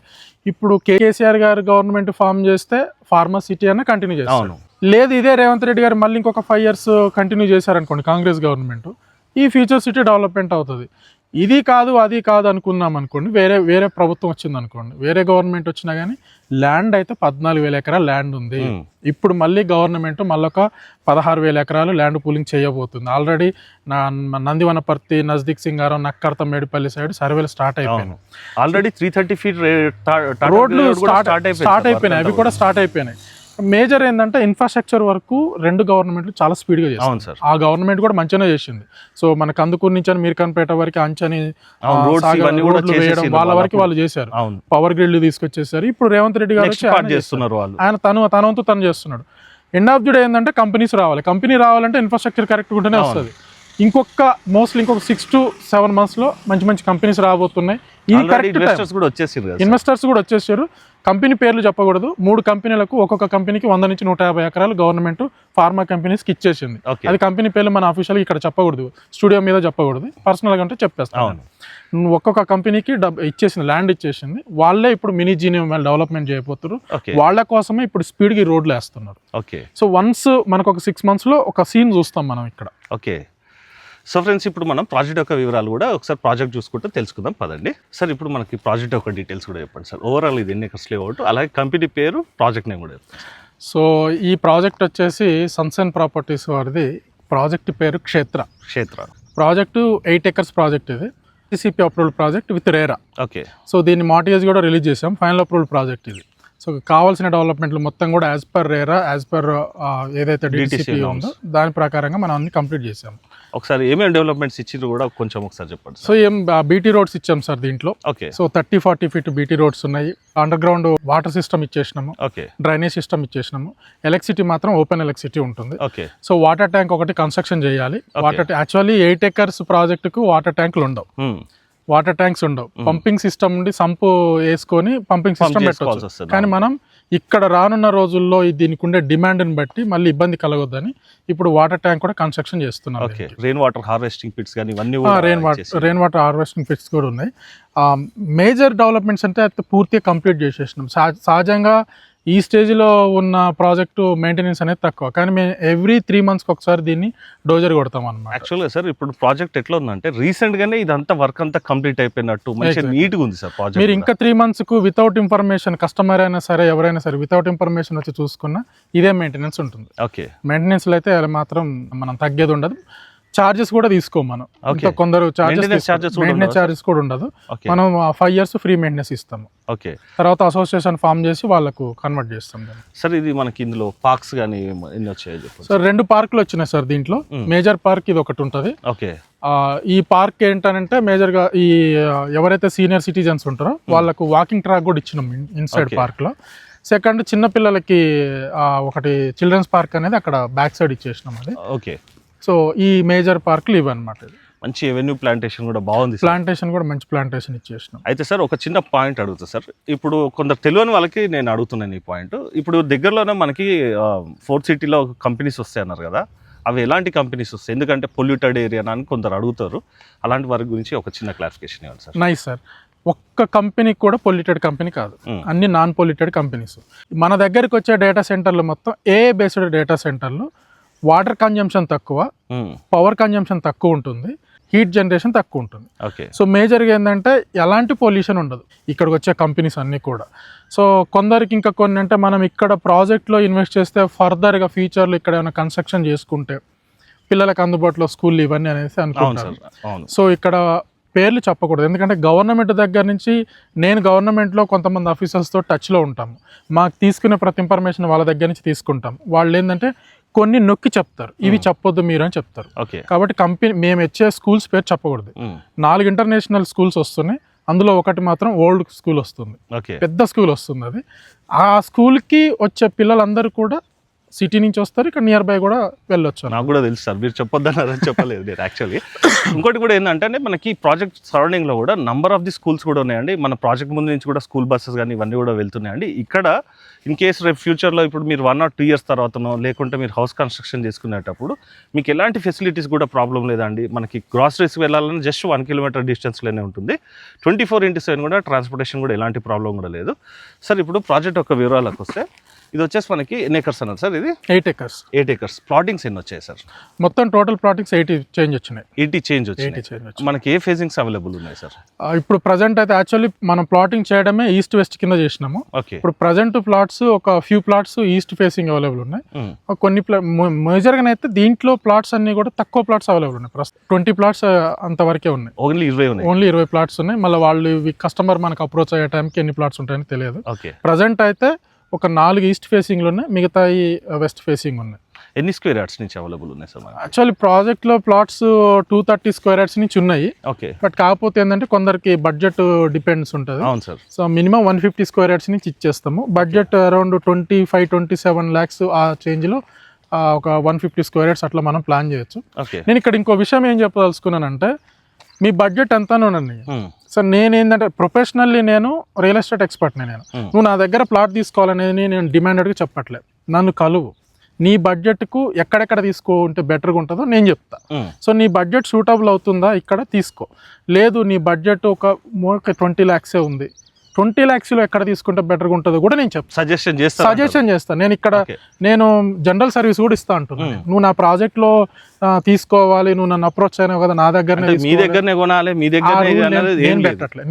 ఇప్పుడు కేసీఆర్ గారు గవర్నమెంట్ ఫామ్ చేస్తే ఫార్మా సిటీ అన్న కంటిన్యూ చేస్తారు. లేదు ఇదే రేవంత్ రెడ్డి గారు మళ్ళీ ఇంకొక 5 years కంటిన్యూ చేశారనుకోండి కాంగ్రెస్ గవర్నమెంట్, ఈ ఫ్యూచర్ సిటీ డెవలప్మెంట్ అవుతుంది. ఇది కాదు అది కాదు అనుకున్నాం అనుకోండి, వేరే ప్రభుత్వం వచ్చింది అనుకోండి, వేరే గవర్నమెంట్ వచ్చినా కానీ ల్యాండ్ అయితే 14,000 ఎకరాలు ల్యాండ్ ఉంది. ఇప్పుడు మళ్ళీ గవర్నమెంట్ మళ్ళొక 16,000 ఎకరాలు ల్యాండ్ పూలింగ్ చేయబోతుంది. ఆల్రెడీ నందివనపర్తి, నజ్దీక్ సింగారం, నక్కర్త, మేడిపల్లి సైడ్ సర్వేలు స్టార్ట్ అయిపోయినాయి. ఆల్రెడీ 330 feet రోడ్లు స్టార్ట్ అయిపోయినాయి. అవి కూడా స్టార్ట్ అయిపోయినాయి. మేజర్ ఏంటంటే ఇన్ఫ్రాస్ట్రక్చర్ వరకు 2 గవర్నమెంట్లు చాలా స్పీడ్గా చేస్తారు. ఆ గవర్నమెంట్ కూడా మంచిగానే చేసింది. సో మన కందుకూరు నుంచి అని మీర్ఖాన్పేట వరకు అంచని రోడ్లు వేయడం వాళ్ళ వరకు వాళ్ళు చేశారు. పవర్ గ్రిడ్లు తీసుకొచ్చేసారు. ఇప్పుడు రేవంత్ రెడ్డి గారు ఆయన తన వంతు తను చేస్తున్నాడు. ఎండ్ ఆఫ్ ది డే ఏంటంటే కంపెనీస్ రావాలి. కంపెనీ రావాలంటే ఇన్ఫ్రాస్ట్రక్చర్ కరెక్ట్ ఉంటేనే వస్తుంది. ఇంకొక 6 to 7 months లో మంచి కంపెనీస్ రాబోతున్నాయి. ఇది కరెక్ట్. ఇన్వెస్టర్స్ కూడా వచ్చేసారు. కంపెనీ పేర్లు చెప్పకూడదు. 3 కంపెనీలకు ఒక్కొక్క కంపెనీకి 100 నుంచి 150 ఎకరాలు గవర్నమెంట్ ఫార్మా కంపెనీస్కి ఇచ్చేసింది. అది కంపెనీ పేర్లు మన అఫీషియల్గా ఇక్కడ చెప్పకూడదు, స్టూడియో మీద చెప్పకూడదు, పర్సనల్గా అంటే చెప్పేస్తాను. ఒక్కొక్క కంపెనీకి ఇచ్చేసింది, ల్యాండ్ ఇచ్చేసింది. వాళ్ళే ఇప్పుడు మినీ జీనియం డెవలప్మెంట్ చేయబోతున్నారు. వాళ్ళ కోసమే ఇప్పుడు స్పీడ్గా రోడ్లు వేస్తున్నారు. సో వన్స్ మనకు ఒక 6 months లో ఒక సీన్ చూస్తాం మనం ఇక్కడ. ఓకే. సో ఫ్రెండ్స్, ఇప్పుడు మనం ప్రాజెక్ట్ యొక్క వివరాలు కూడా ఒకసారి ప్రాజెక్ట్ చూసుకుంటూ తెలుసుకుందాం పదండి. సార్ ఇప్పుడు మనకి ప్రాజెక్ట్ యొక్క డీటెయిల్స్ కూడా చెప్పండి సార్. ఓవరాల్ ఇది ఎన్ని ఎకర్స్ లేఅవుట్, అలాగే కంపెనీ పేరు, ప్రాజెక్ట్ నేమ్ కూడా చెప్పండి. సో ఈ ప్రాజెక్ట్ వచ్చేసి సన్సైన్ ప్రాపర్టీస్ వారిది. ప్రాజెక్ట్ పేరు క్షేత్ర. Project 8 acres project. ఇది CCP approval project with RERA. Okay. So దీన్ని మార్టిగేజ్ కూడా రిలీజ్ చేసాం. ఫైనల్ అప్రూవల్ ప్రాజెక్ట్ ఇది. సో కావాల్సిన డెవలప్మెంట్లు మొత్తం కూడా as per RERA, as per ఏదైతే డిటిసిపి ఉందో దాని ప్రకారంగా మనం అన్ని కంప్లీట్ చేసాము. ఒకసారి ఏమేమి డెవలప్మెంట్స్ ఇచ్చిండ్రు కూడా కొంచెం ఒకసారి చెప్పండి. సో బీటీ రోడ్స్ ఇచ్చాం సార్ దీంట్లో. Okay. So 30-40 feet BT roads ఉన్నాయి. అండర్ గ్రౌండ్ వాటర్ సిస్టమ్ ఇచ్చేసినాము. ఓకే. డ్రైనేజ్ సిస్టమ్ ఇచ్చేసినాము. ఎలక్ట్రిసిటీ మాత్రం ఓపెన్ ఎలక్ట్రిసిటీ ఉంటుంది. ఓకే. సో వాటర్ ట్యాంక్ ఒకటి కన్స్ట్రక్షన్ చేయాలి. యాక్చువల్లీ 8 acres ప్రాజెక్టుకు వాటర్ ట్యాంకులు ఉండవు, వాటర్ ట్యాంక్స్ ఉండవు. పంపింగ్ సిస్టమ్ ఉండి సంపు వేసుకొని పంపింగ్ సిస్టమ్ పెట్టవచ్చు. కానీ మనం ఇక్కడ రానున్న రోజుల్లో దీనికి ఉండే డిమాండ్ని బట్టి మళ్ళీ ఇబ్బంది కలగొద్దని ఇప్పుడు వాటర్ ట్యాంక్ కూడా కన్స్ట్రక్షన్ చేస్తున్నాం. రెయిన్ వాటర్ హార్వెస్టింగ్ పిట్స్ కానీ రెయిన్ వాటర్ హార్వెస్టింగ్ పిట్స్ కూడా ఉన్నాయి. మేజర్ డెవలప్మెంట్స్ అంటే పూర్తిగా కంప్లీట్ చేసేసినాం. సహజంగా ఈ స్టేజ్లో ఉన్న ప్రాజెక్టు మెయింటెనెన్స్ అనేది తక్కువ, కానీ మేము ఎవ్రీ 3 monthsకి ఒకసారి దీన్ని డోజర్ కొడతాం అనమాట. యాక్చువల్గా సార్ ఇప్పుడు ప్రాజెక్ట్ ఎట్లా ఉందంటే రీసెంట్గానే ఇదంతా వర్క్ అంతా కంప్లీట్ అయిపోయినట్టు మంచిగా నీట్గా ఉంది సార్ ప్రాజెక్ట్. మీరు ఇంకా 3 monthsకు వితౌట్ ఇన్ఫర్మేషన్, కస్టమర్ అయినా సరే ఎవరైనా సరే వితౌట్ ఇన్ఫర్మేషన్ వచ్చి చూసుకున్నా ఇదే మెయింటెనెన్స్ ఉంటుంది. ఓకే, మెయింటెనెన్స్లో అయితే అది మాత్రం మనం తగ్గేది ఉండదు. చార్జెస్ కూడా తీసుకోం మనం. ఇంకా కొందరు మెయింటెనెన్స్ చార్జెస్ కూడా ఉండదు. మనం 5 years ఫ్రీ మెయింటెనెన్స్ ఇస్తాము. ఓకే, తర్వాత అసోసియేషన్ ఫామ్ చేసి వాళ్ళకు కన్వర్ట్ చేస్తాం. సార్ ఇది మనకి ఇందులో పార్క్స్ కానీ ఎన్ని వచ్చాయో చెప్పండి. సార్ 2 పార్కులు వచ్చినాయి సార్ దీంట్లో. మేజర్ పార్క్ ఇది ఒకటి ఉంటుంది. ఓకే, ఈ పార్క్ ఏంటంటే మేజర్గా ఈ ఎవరైతే సీనియర్ సిటిజన్స్ ఉంటారో వాళ్ళకు వాకింగ్ ట్రాక్ కూడా ఇచ్చినాం ఇన్సైడ్ పార్క్లో. సెకండ్ చిన్న పిల్లలకి ఒకటి చిల్డ్రన్స్ పార్క్ అనేది అక్కడ బ్యాక్ సైడ్ ఇచ్చేసినాం అది. ఓకే, సో ఈ మేజర్ పార్కులు ఇవి అనమాట. మంచి ఎవెన్యూ ప్లాంటేషన్ కూడా బాగుంది. ప్లాంటేషన్ కూడా మంచి ప్లాంటేషన్ ఇచ్చేసినాం. అయితే సార్ ఒక చిన్న పాయింట్ అడుగుతా సార్. ఇప్పుడు కొందరు తెలియని వాళ్ళకి నేను అడుగుతున్నాను ఈ పాయింట్. ఇప్పుడు దగ్గరలోనే మనకి ఫోర్త్ సిటీలో కంపెనీస్ వస్తాయి అన్నారు కదా, అవి ఎలాంటి కంపెనీస్ వస్తాయి? ఎందుకంటే పొల్యూటెడ్ ఏరియా అని కొందరు అడుగుతారు. అలాంటి వారి గురించి ఒక చిన్న క్లారిఫికేషన్ ఇవ్వండి సార్. Nice sir. ఒక్క కంపెనీ కూడా పొల్యూటెడ్ కంపెనీ కాదు, అన్ని నాన్ పొల్యూటెడ్ కంపెనీస్. మన దగ్గరికి వచ్చే డేటా సెంటర్లు మొత్తం ఏ బేస్డ్ డేటా సెంటర్లు. వాటర్ కన్జంప్షన్ తక్కువ, పవర్ కన్జంప్షన్ తక్కువ ఉంటుంది, హీట్ జనరేషన్ తక్కువ ఉంటుంది. ఓకే, సో మేజర్గా ఏంటంటే ఎలాంటి పొల్యూషన్ ఉండదు ఇక్కడికి వచ్చే కంపెనీస్ అన్నీ కూడా. సో కొందరికి ఇంకా కొన్ని అంటే మనం ఇక్కడ ప్రాజెక్ట్లో ఇన్వెస్ట్ చేస్తే ఫర్దర్గా ఫ్యూచర్లో ఇక్కడ ఏమైనా కన్స్ట్రక్షన్ చేసుకుంటే పిల్లలకు అందుబాటులో స్కూల్ ఇవన్నీ అనేసి అనుకుంటారు. సో ఇక్కడ పేర్లు చెప్పకూడదు, ఎందుకంటే గవర్నమెంట్ దగ్గర నుంచి నేను గవర్నమెంట్లో కొంతమంది ఆఫీసర్స్తో టచ్లో ఉంటాము. మాకు తీసుకునే ప్రతి ఇన్ఫర్మేషన్ వాళ్ళ దగ్గర నుంచి తీసుకుంటాం. వాళ్ళు ఏంటంటే కొన్ని నొక్కి చెప్తారు, ఇవి చెప్పొద్దు మీరు అని చెప్తారు. కాబట్టి కంపెనీ మేము ఇచ్చే స్కూల్స్ పేరు చెప్పకూడదు. 4 ఇంటర్నేషనల్ స్కూల్స్ వస్తున్నాయి, అందులో ఒకటి మాత్రం ఓల్డ్ స్కూల్ వస్తుంది, పెద్ద స్కూల్ వస్తుంది. అది ఆ స్కూల్కి వచ్చే పిల్లలందరూ కూడా సిటీ నుంచి వస్తారు, ఇక్కడ నియర్ బై కూడా వెళ్ళొచ్చు. నాకు కూడా తెలుసు సార్, మీరు చెప్పొద్దన్నారని చెప్పలేదు నేను యాక్చువల్లీ. ఇంకోటి కూడా ఏంటంటే మనకి ప్రాజెక్ట్ సరౌండింగ్లో కూడా నంబర్ ఆఫ్ ది స్కూల్స్ కూడా ఉన్నాయండి. మన ప్రాజెక్ట్ ముందు నుంచి కూడా స్కూల్ బస్సెస్ కానీ ఇవన్నీ కూడా వెళ్తున్నాయండి. ఇక్కడ ఇన్ కేసు రేపు ఫ్యూచర్లో ఇప్పుడు మీరు 1 or 2 years తర్వాతనో లేకుంటే మీరు హౌస్ కన్స్ట్రక్షన్ చేసుకునేటప్పుడు మీకు ఎలాంటి ఫెసిలిటీస్ కూడా ప్రాబ్లం లేదండి. మనకి గ్రాసరీస్కి వెళ్ళాలని జస్ట్ 1 kilometer డిస్టెన్స్లోనే ఉంటుంది. 24/7 కూడా ట్రాన్స్పోర్టేషన్ కూడా ఎలాంటి ప్రాబ్లం కూడా లేదు. సార్ ఇప్పుడు ప్రాజెక్ట్ యొక్క వివరాలకు వస్తే ఇది వచ్చేసి మనకి ఎన్ని ఎకర్స్ అన్నారు సార్? ఇది 8 acres. 8 acres. ప్లాటింగ్స్ ఎన్ని వచ్చాయి సార్? మొత్తం టోటల్ ప్లాటింగ్స్ 80 చేంజ్ వచ్చినాయి. 80 చేంజ్ వచ్చినాయి. మనకి ఏ ఫేజింగ్స్ అవైలబుల్ ఉన్నాయి సార్? ఇప్పుడు ప్రజెంట్ అయితే యాక్చువల్లీ మనం ప్లాటింగ్ చేయడమే ఈస్ట్ వెస్ట్ కింద చేసినాము. ఇప్పుడు ప్రజెంట్ ప్లాట్స్ ఒక few plots east facing available ఉన్నాయి. కొన్ని మేజర్గా అయితే దీంట్లో ప్లాట్స్ అన్ని కూడా తక్కువ ప్లాట్స్ అవైలబుల్ ఉన్నాయి. 20 plots అంతవరకే ఉన్నాయి. ఓన్లీ 20 plots ఉన్నాయి. మళ్ళీ వాళ్ళు కస్టమర్ మనకు అప్రోచ్ అయ్యే టైంకి ఎన్ని ప్లాట్స్ ఉంటాయని తెలియదు. ప్రజెంట్ అయితే ఒక 4 ఈస్ట్ ఫేసింగ్లు ఉన్నాయి, మిగతా వెస్ట్ ఫేసింగ్ ఉన్నాయి. ఎన్ని స్క్వేర్ యార్డ్స్ నుంచి అవైలబుల్ ఉన్నాయి సార్? యాక్చువల్లీ ప్రాజెక్ట్లో ప్లాట్స్ 230 square yards నుంచి ఉన్నాయి. ఓకే, బట్ కాకపోతే ఏంటంటే కొందరికి బడ్జెట్ డిపెండ్స్ ఉంటుంది. అవును sir. So minimum 150 square yards నుంచి ఇచ్చేస్తాము. బడ్జెట్ అరౌండ్ 25-27 lakhs ఆ చేంజ్లో ఒక 150 square yards అట్లా మనం ప్లాన్ చేయొచ్చు. నేను ఇక్కడ ఇంకో విషయం ఏం చెప్పదలుచుకున్నానంటే, మీ బడ్జెట్ ఎంతనోనండి సార్, నేనేంటంటే ప్రొఫెషనల్లీ నేను రియల్ ఎస్టేట్ ఎక్స్పర్ట్ని. నువ్వు నా దగ్గర ప్లాట్ తీసుకోవాలనేది నేను డిమాండెడ్గా చెప్పట్లేదు. నన్ను కలువు, నీ బడ్జెట్కు ఎక్కడెక్కడ తీసుకుంటే బెటర్గా ఉంటుందో నేను చెప్తా. సో నీ బడ్జెట్ సూటబుల్ అవుతుందా ఇక్కడ తీసుకో, లేదు నీ బడ్జెట్ ఒక 20 lakhs ఉంది, 20 lakhs ఎక్కడ తీసుకుంటే బెటర్గా ఉంటుందో కూడా నేను చెప్తాను, సజెషన్ చేస్తాను. నేను ఇక్కడ నేను జనరల్ సర్వీస్ కూడా ఇస్తా అంటున్నాను. నువ్వు నా ప్రాజెక్ట్లో తీసుకోవాలి, నువ్వు నన్ను అప్రోచ్ అయినావు కదా, నా దగ్గరనే కొనాలి,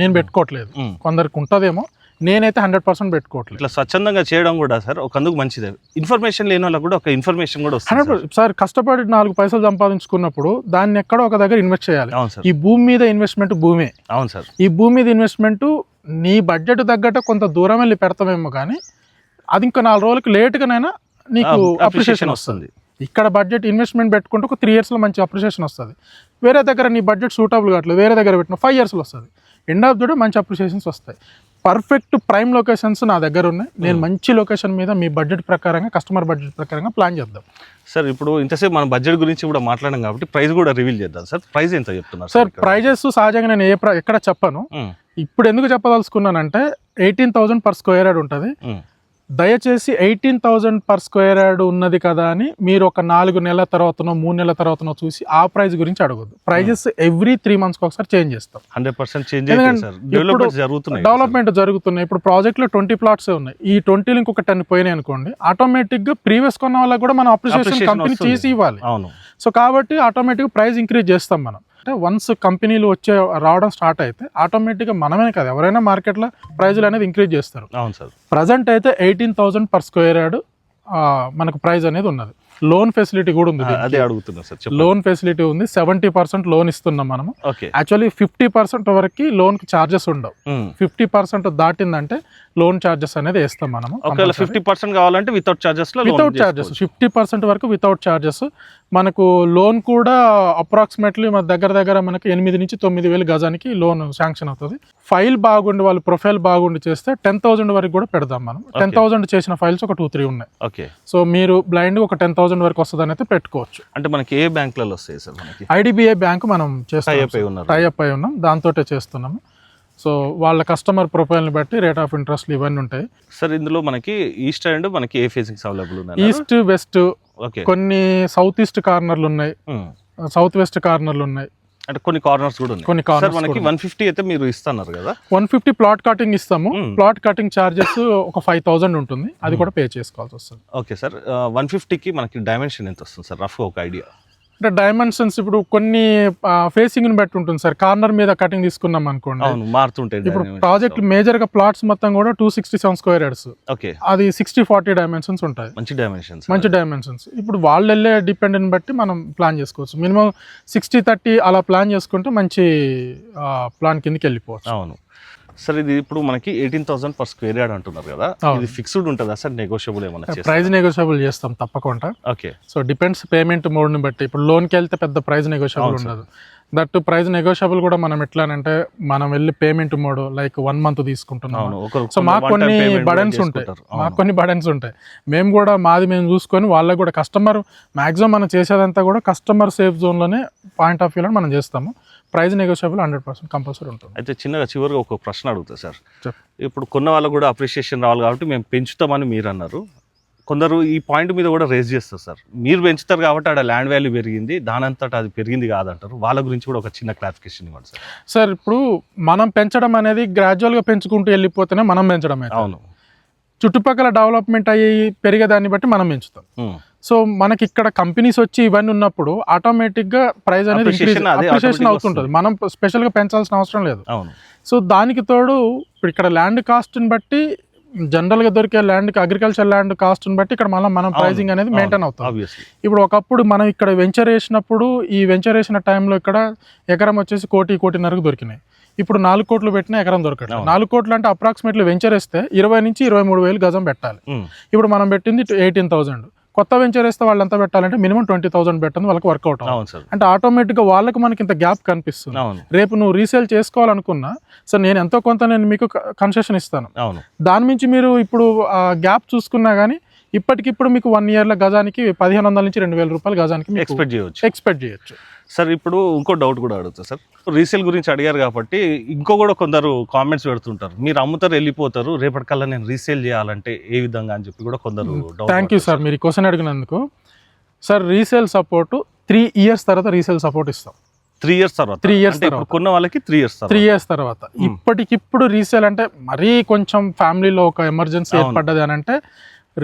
నేను పెట్టుకోవట్లేదు. కొందరికి ఉంటుందేమో, నేనైతే 100% పెట్టుకోవట్లేదు. ఇట్లా స్వచ్ఛందంగా చేయడం కూడా సార్ ఒక అందుకు మంచిదే. ఇన్ఫర్మేషన్ లేని వాళ్ళకి కూడా ఒక ఇన్ఫర్మేషన్ కూడా వస్తుంది. 100% సార్, కష్టపడి 4 పైసలు సంపాదించుకున్నప్పుడు దాన్ని ఎక్కడో ఒక దగ్గర ఇన్వెస్ట్ చేయాలి. ఈ భూమి మీద ఇన్వెస్ట్మెంట్ భూమే. అవును సార్. ఈ భూమి మీద ఇన్వెస్ట్మెంట్ నీ బడ్జెట్ తగ్గట్టు కొంత దూరం వెళ్ళి పెడతామేమో, కానీ అది ఇంకా 4 రోజులకి లేట్గానైనా నీకు అప్రిషియేషన్ వస్తుంది. ఇక్కడ బడ్జెట్ ఇన్వెస్ట్మెంట్ పెట్టుకుంటే ఒక 3 yearsలో మంచి అప్రిషియేషన్ వస్తుంది. వేరే దగ్గర నీ బడ్జెట్ సూటబుల్ కావట్లేదు, వేరే దగ్గర పెట్టిన 5 yearsలో వస్తుంది. ఎండ్ ఆఫ్ ద డే మంచి అప్రిషియేషన్స్ వస్తాయి. పర్ఫెక్ట్ ప్రైమ్ లొకేషన్స్ నా దగ్గర ఉన్నాయి. నేను మంచి లొకేషన్ మీద మీ బడ్జెట్ ప్రకారంగా, కస్టమర్ బడ్జెట్ ప్రకారంగా ప్లాన్ చేద్దాం. సార్ ఇప్పుడు ఇంతసేపు మన బడ్జెట్ గురించి కూడా మాట్లాడాం కాబట్టి ప్రైస్ కూడా రివీల్ చేద్దాం సార్. ప్రైస్ ఎంత చెప్తున్నారు సార్? ప్రైజెస్ సహజంగా నేను ఎక్కడ చెప్పను. ఇప్పుడు ఎందుకు చెప్పదలుచుకున్నానంటే 18,000 per square yard ఉంటుంది. దయచేసి 18,000 per square yard ఉన్నది కదా అని మీరు ఒక 4 నెలల తర్వాతనో 3 నెలల తర్వాతనో చూసి ఆ ప్రైస్ గురించి అడగద్దు. ప్రైజెస్ ఎవ్రీ 3 months ఒకసారి చేంజ్ చేస్తాం. 100% చేంజ్ అవుతుంది సార్. డెవలప్మెంట్ జరుగుతున్నాయి. ఇప్పుడు ప్రాజెక్ట్ లో 20 plots ఉన్నాయి. ఈ 20 ఇంకొక 10 పోయినాయి అనుకోండి, ఆటోమేటిక్ గా ప్రీవియస్ కొన్న వాళ్ళకి కూడా మనం అప్రిషియేషన్ కంపెనీ చేసి ఇవ్వాలి. సో కాబట్టి ఆటోమేటిక్ ప్రైస్ ఇంక్రీజ్ చేస్తాం మనం. అంటే వన్స్ కంపెనీలు రావడం స్టార్ట్ అయితే ఆటోమేటిక్గా మనమే కాదు ఎవరైనా మార్కెట్లో ప్రైజులు అనేది ఇంక్రీజ్ చేస్తారు. అవును సార్. ప్రజెంట్ అయితే 18,000 per square yard మనకు ప్రైస్ అనేది ఉన్నది. లోన్ ఫెసిలిటీ కూడా ఉంది. అదే అడుగుతున్నా సార్. లోన్ ఫెసిలిటీ ఉంది. 70% లోన్ ఇస్తున్నాం మనము. యాక్చువల్లీ 50% వరకు లోన్ కి చార్జెస్ ఉండవు. 50% దాటిందంటే లోన్ చార్జెస్ అనేది వేస్తాం మనము. 50% కావాలంటే వితౌట్ చార్జెస్ 50% వరకు వితౌట్ చార్జెస్. మనకు లోన్ కూడా అప్రాక్సిమేట్లీ మన దగ్గర మనకి 8 నుంచి 9 వేలు గజానికి లోన్ శాంక్షన్ అవుతుంది. ఫైల్ బాగుండి వాళ్ళు ప్రొఫైల్ బాగుండి చేస్తే 10,000 వరకు కూడా పెడదాం మనం. 10,000 చేసిన ఫైల్స్ ఒక 2-3 ఉన్నాయి. సో మీరు బ్లైండ్ ఒక 10,000 వరకు వస్తుంది అయితే పెట్టుకోవచ్చు. అంటే మనకి ఏ బ్యాంకులలో వస్తాయి సార్? మనకి IDBI బ్యాంక్ మనం టైఅప్ అయి ఉన్నాం, దాంతో చేస్తున్నాము. సో వాళ్ళ కస్టమర్ ప్రొఫైల్ని బట్టి రేట్ ఆఫ్ ఇంట్రెస్ట్ ఇవన్నీ ఉంటాయి సార్. ఇందులో మనకి ఈస్ట్ అండ్ మనకి ఏ ఫేసింగ్స్ అవైలబుల్ ఉన్నాయి? ఈస్ట్ వెస్ట్, కొన్ని సౌత్ ఈస్ట్ కార్నర్లు ఉన్నాయి, సౌత్ వెస్ట్ కార్నర్లు ఉన్నాయి. అంటే కొన్ని కార్నర్స్ కూడా ఉన్నాయి. కొన్ని కార్నర్స్ మనకి 150 అయితే మీరు ఇస్తున్నారు కదా. 150 ప్లాట్ కటింగ్ ఇస్తాము. ప్లాట్ కటింగ్ చార్జెస్ ఒక 5,000 ఉంటుంది, అది కూడా పే చేసుకోవాల్సి వస్తుంది. Okay sir. 150కి మనకి డైమెన్షన్ ఎంత వస్తుంది సార్ రఫ్ ఒక ఐడియా? అంటే డైమెన్షన్స్ ఇప్పుడు కొన్ని ఫేసింగ్ ని బట్టి ఉంటుంది సార్. కార్నర్ మీద కటింగ్ తీసుకున్నాం అనుకోండి, మారుతుంటాయి. ఇప్పుడు ప్రాజెక్ట్ మేజర్ గా ప్లాట్స్ మొత్తం కూడా 267 square yards. ఓకే, అది 60-40 డైమెన్షన్స్ ఉంటాయి. మంచి డైమెన్షన్స్. ఇప్పుడు వాళ్ళు వెళ్ళే డిపెండెంట్ బట్టి మనం ప్లాన్ చేసుకోవచ్చు. మినిమం 60-30 అలా ప్లాన్ చేసుకుంటే మంచి ప్లాన్ కిందకి వెళ్ళిపోవచ్చు. అవును సార్. ఇది ఇప్పుడు మనకి 18,000 per square yard అంటున్నారు కదా, ఇది ఫిక్స్డ్ ఉంటుందా సార్? నెగోషియబుల్ ఏమన్నా? ప్రైస్ నెగోషియబుల్ చేస్తాం తప్పకుండా. Okay. So depends payment mode ని బట్టి. ఇప్పుడు లోన్కి వెళ్తే పెద్ద ప్రైస్ నెగోషియబుల్ ఉండదు. దట్ ప్రైస్ నెగోషియబుల్ కూడా మనం ఎట్లానంటే మనం వెళ్ళి పేమెంట్ మోడ్ లైక్ 1 month తీసుకుంటున్నాం. సో మాకు కొన్ని బడన్స్ ఉంటాయి. మేము కూడా మేము చూసుకొని వాళ్ళకి కూడా కస్టమర్ మాక్సిమం మనం చేసేదంతా కూడా కస్టమర్ సేఫ్ జోన్ లోనే పాయింట్ ఆఫ్ వ్యూలో మనం చేస్తాము. ప్రైస్ నెగోషియబుల్ 100% కంపల్సరీ ఉంటుంది. అయితే చిన్నగా చివరిగా ఒక ప్రశ్న అడుగుతా సార్. ఇప్పుడు కొన్న వాళ్ళకు కూడా అప్రిషియేషన్ రావాలి కాబట్టి మేము పెంచుతామని మీరు అన్నారు. కొందరు ఈ పాయింట్ మీద కూడా రేజ్ చేస్తారు సార్. మీరు పెంచుతారు కాబట్టి ఆడ ల్యాండ్ వాల్యూ పెరిగింది, దానంతటా అది పెరిగింది కాదంటారు. వాళ్ళ గురించి కూడా ఒక చిన్న క్లారిఫికేషన్ ఇవ్వండి సార్. సార్ ఇప్పుడు మనం పెంచడం అనేది గ్రాడ్యువల్గా పెంచుకుంటూ వెళ్ళిపోతేనే మనం పెంచడం. అవును, చుట్టుపక్కల డెవలప్మెంట్ అయ్యి పెరిగేదాన్ని బట్టి మనం పెంచుతాం. సో మనకి ఇక్కడ కంపెనీస్ వచ్చి ఇవన్నీ ఉన్నప్పుడు ఆటోమేటిక్గా ప్రైస్ అనేది అప్రిషియేషన్ అవుతుంటుంది. మనం స్పెషల్గా పెంచాల్సిన అవసరం లేదు. సో దానికి తోడు ఇప్పుడు ఇక్కడ ల్యాండ్ కాస్ట్ని బట్టి జనరల్గా దొరికే ల్యాండ్కి అగ్రికల్చర్ ల్యాండ్ కాస్ట్ని బట్టి ఇక్కడ మనం ప్రైజింగ్ అనేది మెయింటైన్ అవుతుంది. ఇప్పుడు ఒకప్పుడు మనం ఇక్కడ వెంచర్ వేసినప్పుడు ఈ వెంచర్ వేసిన టైంలో ఇక్కడ ఎకరం వచ్చేసి 1.5 దొరికినాయి. ఇప్పుడు 4 కోట్లు పెట్టినా ఎకరం దొరకట్లేదు. 4 కోట్లు అంటే అప్రాక్సిమేట్లీ వెంచర్ వేస్తే 20 నుంచి 23 వేలు గజం పెట్టాలి. ఇప్పుడు మనం పెట్టింది 18,000. కొత్త వెంచర్ వేస్తే వాళ్ళు ఎంత పెట్టాలంటే మినిమం 20,000 పెట్టింది వాళ్ళకి వర్కౌట్ అవుతుంది. అంటే ఆటోమేటిక్గా వాళ్ళకి మనకి ఇంత గ్యాప్ కనిపిస్తుంది. రేపు నువ్వు రీసేల్ చేసుకోవాలనుకున్నా సార్ నేను ఎంతో కొంత నేను మీకు కన్సెషన్ ఇస్తాను. దాని నుంచి మీరు ఇప్పుడు గ్యాప్ చూసుకున్నా కానీ ఇప్పటికిప్పుడు మీకు 1 year గజానికి 1,500 నుంచి 2,000 రూపాయలు గజానికి ఎక్స్పెక్ట్ చేయొచ్చు సార్. ఇప్పుడు ఇంకో డౌట్ కూడా అడుగుతా సార్. రీసేల్ గురించి అడిగారు కాబట్టి ఇంకో కూడా కొందరు కామెంట్స్ పెడుతుంటారు, మీరు అమ్ముతారు వెళ్ళిపోతారు, రేపటికల్లా నేను రీసేల్ చేయాలంటే ఏ విధంగా అని చెప్పి కూడా కొందరు. థ్యాంక్ యూ సార్ మీరు క్వశ్చన్ అడిగినందుకు. సార్ రీసేల్ సపోర్ట్ 3 years తర్వాత రీసేల్ సపోర్ట్ ఇస్తాం. 3 years తర్వాత కొన్న వాళ్ళకి 3 years తర్వాత. ఇప్పటికిప్పుడు రీసేల్ అంటే మరీ కొంచెం ఫ్యామిలీలో ఒక ఎమర్జెన్సీ ఏర్పడ్డది అని అంటే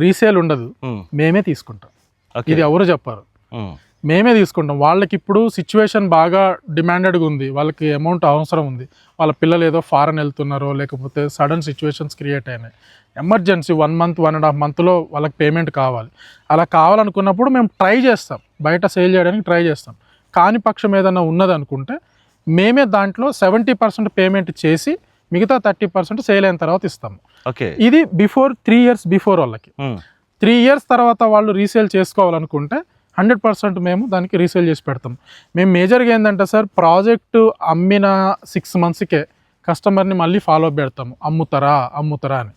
రీసేల్ ఉండదు, మేమే తీసుకుంటాం. ఇది ఎవరు చెప్పారు, మేమే తీసుకుంటాం. వాళ్ళకి ఇప్పుడు సిచ్యువేషన్ బాగా డిమాండెడ్గా ఉంది, వాళ్ళకి అమౌంట్ అవసరం ఉంది, వాళ్ళ పిల్లలు ఏదో ఫారెన్ వెళ్తున్నారో లేకపోతే సడన్ సిచ్యువేషన్స్ క్రియేట్ అయినాయి, ఎమర్జెన్సీ 1 month 1.5 monthలో వాళ్ళకి పేమెంట్ కావాలి. అలా కావాలనుకున్నప్పుడు మేము ట్రై చేస్తాం, బయట సేల్ చేయడానికి ట్రై చేస్తాం. కాని పక్షం ఏదైనా ఉన్నదనుకుంటే మేమే దాంట్లో 70% పేమెంట్ చేసి మిగతా 30% సేల్ అయిన తర్వాత ఇస్తాము. ఇది 3 years బిఫోర్ వాళ్ళకి. 3 years తర్వాత వాళ్ళు రీసేల్ చేసుకోవాలనుకుంటే 100% మేము దానికి రీసేల్ చేసి పెడతాం. మేము మేజర్గా ఏంటంటే సార్ ప్రాజెక్టు అమ్మిన 6 monthsకే కస్టమర్ని మళ్ళీ ఫాలో అప్ పెడతాము, అమ్ముతారా అని.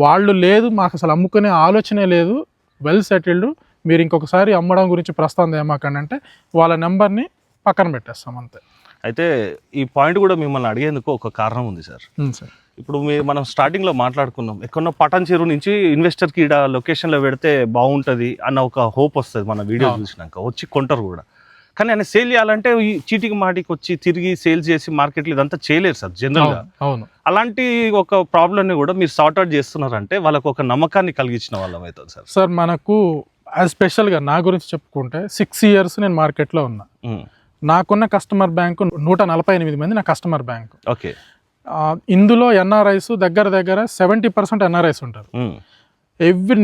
వాళ్ళు లేదు మాకు అసలు అమ్ముకునే ఆలోచనే లేదు, వెల్ సెటిల్డ్, మీరు ఇంకొకసారి అమ్మడం గురించి ప్రస్తావన ఏమాకండి అంటే వాళ్ళ నెంబర్ని పక్కన పెట్టేస్తాం అంతే. అయితే ఈ పాయింట్ కూడా మిమ్మల్ని అడిగేందుకు ఒక కారణం ఉంది సార్. సార్ ఇప్పుడు మనం స్టార్టింగ్లో మాట్లాడుకున్నాం, ఎక్కడో పటాన్ చెరువు నుంచి ఇన్వెస్టర్కి ఈడ లొకేషన్లో పెడితే బాగుంటుంది అన్న ఒక హోప్ వస్తుంది మన వీడియో చూసినాక, వచ్చి కొంటారు కూడా. కానీ ఆయన సేల్ చేయాలంటే ఈ చీటికి మాటికి వచ్చి తిరిగి సేల్స్ చేసి మార్కెట్లో ఇదంతా చేయలేరు సార్ జనరల్గా. అవును. అలాంటి ఒక ప్రాబ్లమ్ని కూడా మీరు సార్ట్అవుట్ చేస్తున్నారంటే వాళ్ళకు ఒక నమ్మకాన్ని కలిగించిన వాళ్ళం అవుతుంది సార్. సార్ మనకు స్పెషల్గా నా గురించి చెప్పుకుంటే 6 years నేను మార్కెట్లో ఉన్నా. నాకున్న కస్టమర్ బ్యాంకు 148 మంది నా కస్టమర్ బ్యాంకు. ఓకే. ఇందులో ఎన్ఆర్ఐస్ దగ్గర 70% ఎన్ఆర్ఐస్ ఉంటారు.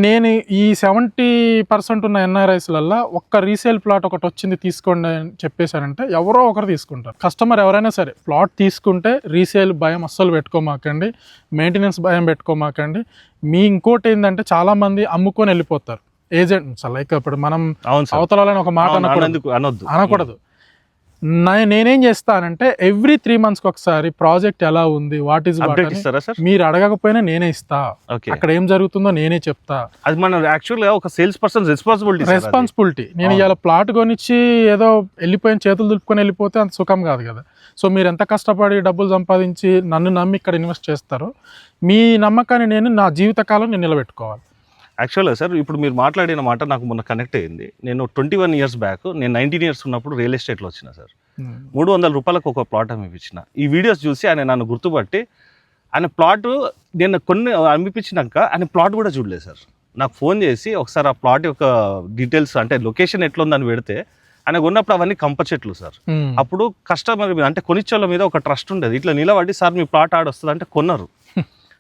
నేను ఈ 70% ఉన్న ఎన్ఆర్ఐస్లల్లో ఒక్క రీసేల్ ప్లాట్ ఒకటి వచ్చింది తీసుకోండి అని చెప్పేశారంటే ఎవరో ఒకరు తీసుకుంటారు. కస్టమర్ ఎవరైనా సరే ప్లాట్ తీసుకుంటే రీసేల్ భయం అస్సలు పెట్టుకోమాకండి, మెయింటెనెన్స్ భయం పెట్టుకోమాకండి. మీ ఇంకోటి ఏంటంటే చాలామంది అమ్ముకొని వెళ్ళిపోతారు ఏజెంట్స్. లైక్ ఇప్పుడు మనం అవతలని ఒక మాట అనకూడదు. నేనేం చేస్తానంటే ఎవ్రీ 3 months ఒకసారి ప్రాజెక్ట్ ఎలా ఉంది, వాట్ ఈస్ మీరు అడగకపోయినా నేనే ఇస్తా. అక్కడ ఏం జరుగుతుందో నేనే చెప్తా. అది మన యాక్చువల్గా ఒక సేల్స్ పర్సన్ రెస్పాన్సిబిలిటీ. నేను ఇవాళ ప్లాట్ కొనిచ్చి ఏదో వెళ్ళిపోయిన చేతులు దులుపుకొని వెళ్ళిపోతే అంత సుఖం కాదు కదా. సో మీరు ఎంత కష్టపడి డబ్బులు సంపాదించి నన్ను నమ్మి ఇక్కడ ఇన్వెస్ట్ చేస్తారో మీ నమ్మకాన్ని నేను నా జీవితకాలం నేను నిలబెట్టుకోవాలి. యాక్చువల్గా సార్ ఇప్పుడు మీరు మాట్లాడిన మాట నాకు మొన్న కనెక్ట్ అయింది. నేను 21 years బ్యాక్, నేను 19 years ఉన్నప్పుడు రియల్ ఎస్టేట్లో వచ్చిన సార్. 300 రూపాయలకు ఒక ప్లాట్ అమ్మిపించిన. ఈ వీడియోస్ చూసి ఆయన నన్ను గుర్తుపట్టి ఆయన ప్లాట్ నేను కొన్ని అమ్మిపించినాక ఆయన ప్లాట్ కూడా చూడలేదు సార్. నాకు ఫోన్ చేసి ఒకసారి ఆ ప్లాట్ యొక్క డీటెయిల్స్ అంటే లొకేషన్ ఎట్లా ఉందని పెడితే ఆయన కొన్నప్పుడు అవన్నీ కంప చెట్లు సార్. అప్పుడు కస్టమర్ మీద అంటే కొనిచ్చోళ్ళ మీద ఒక ట్రస్ట్ ఉండేది. ఇట్లా నిలబడి సార్ మీ ప్లాట్ ఆడొస్తుంది అంటే కొన్నారు.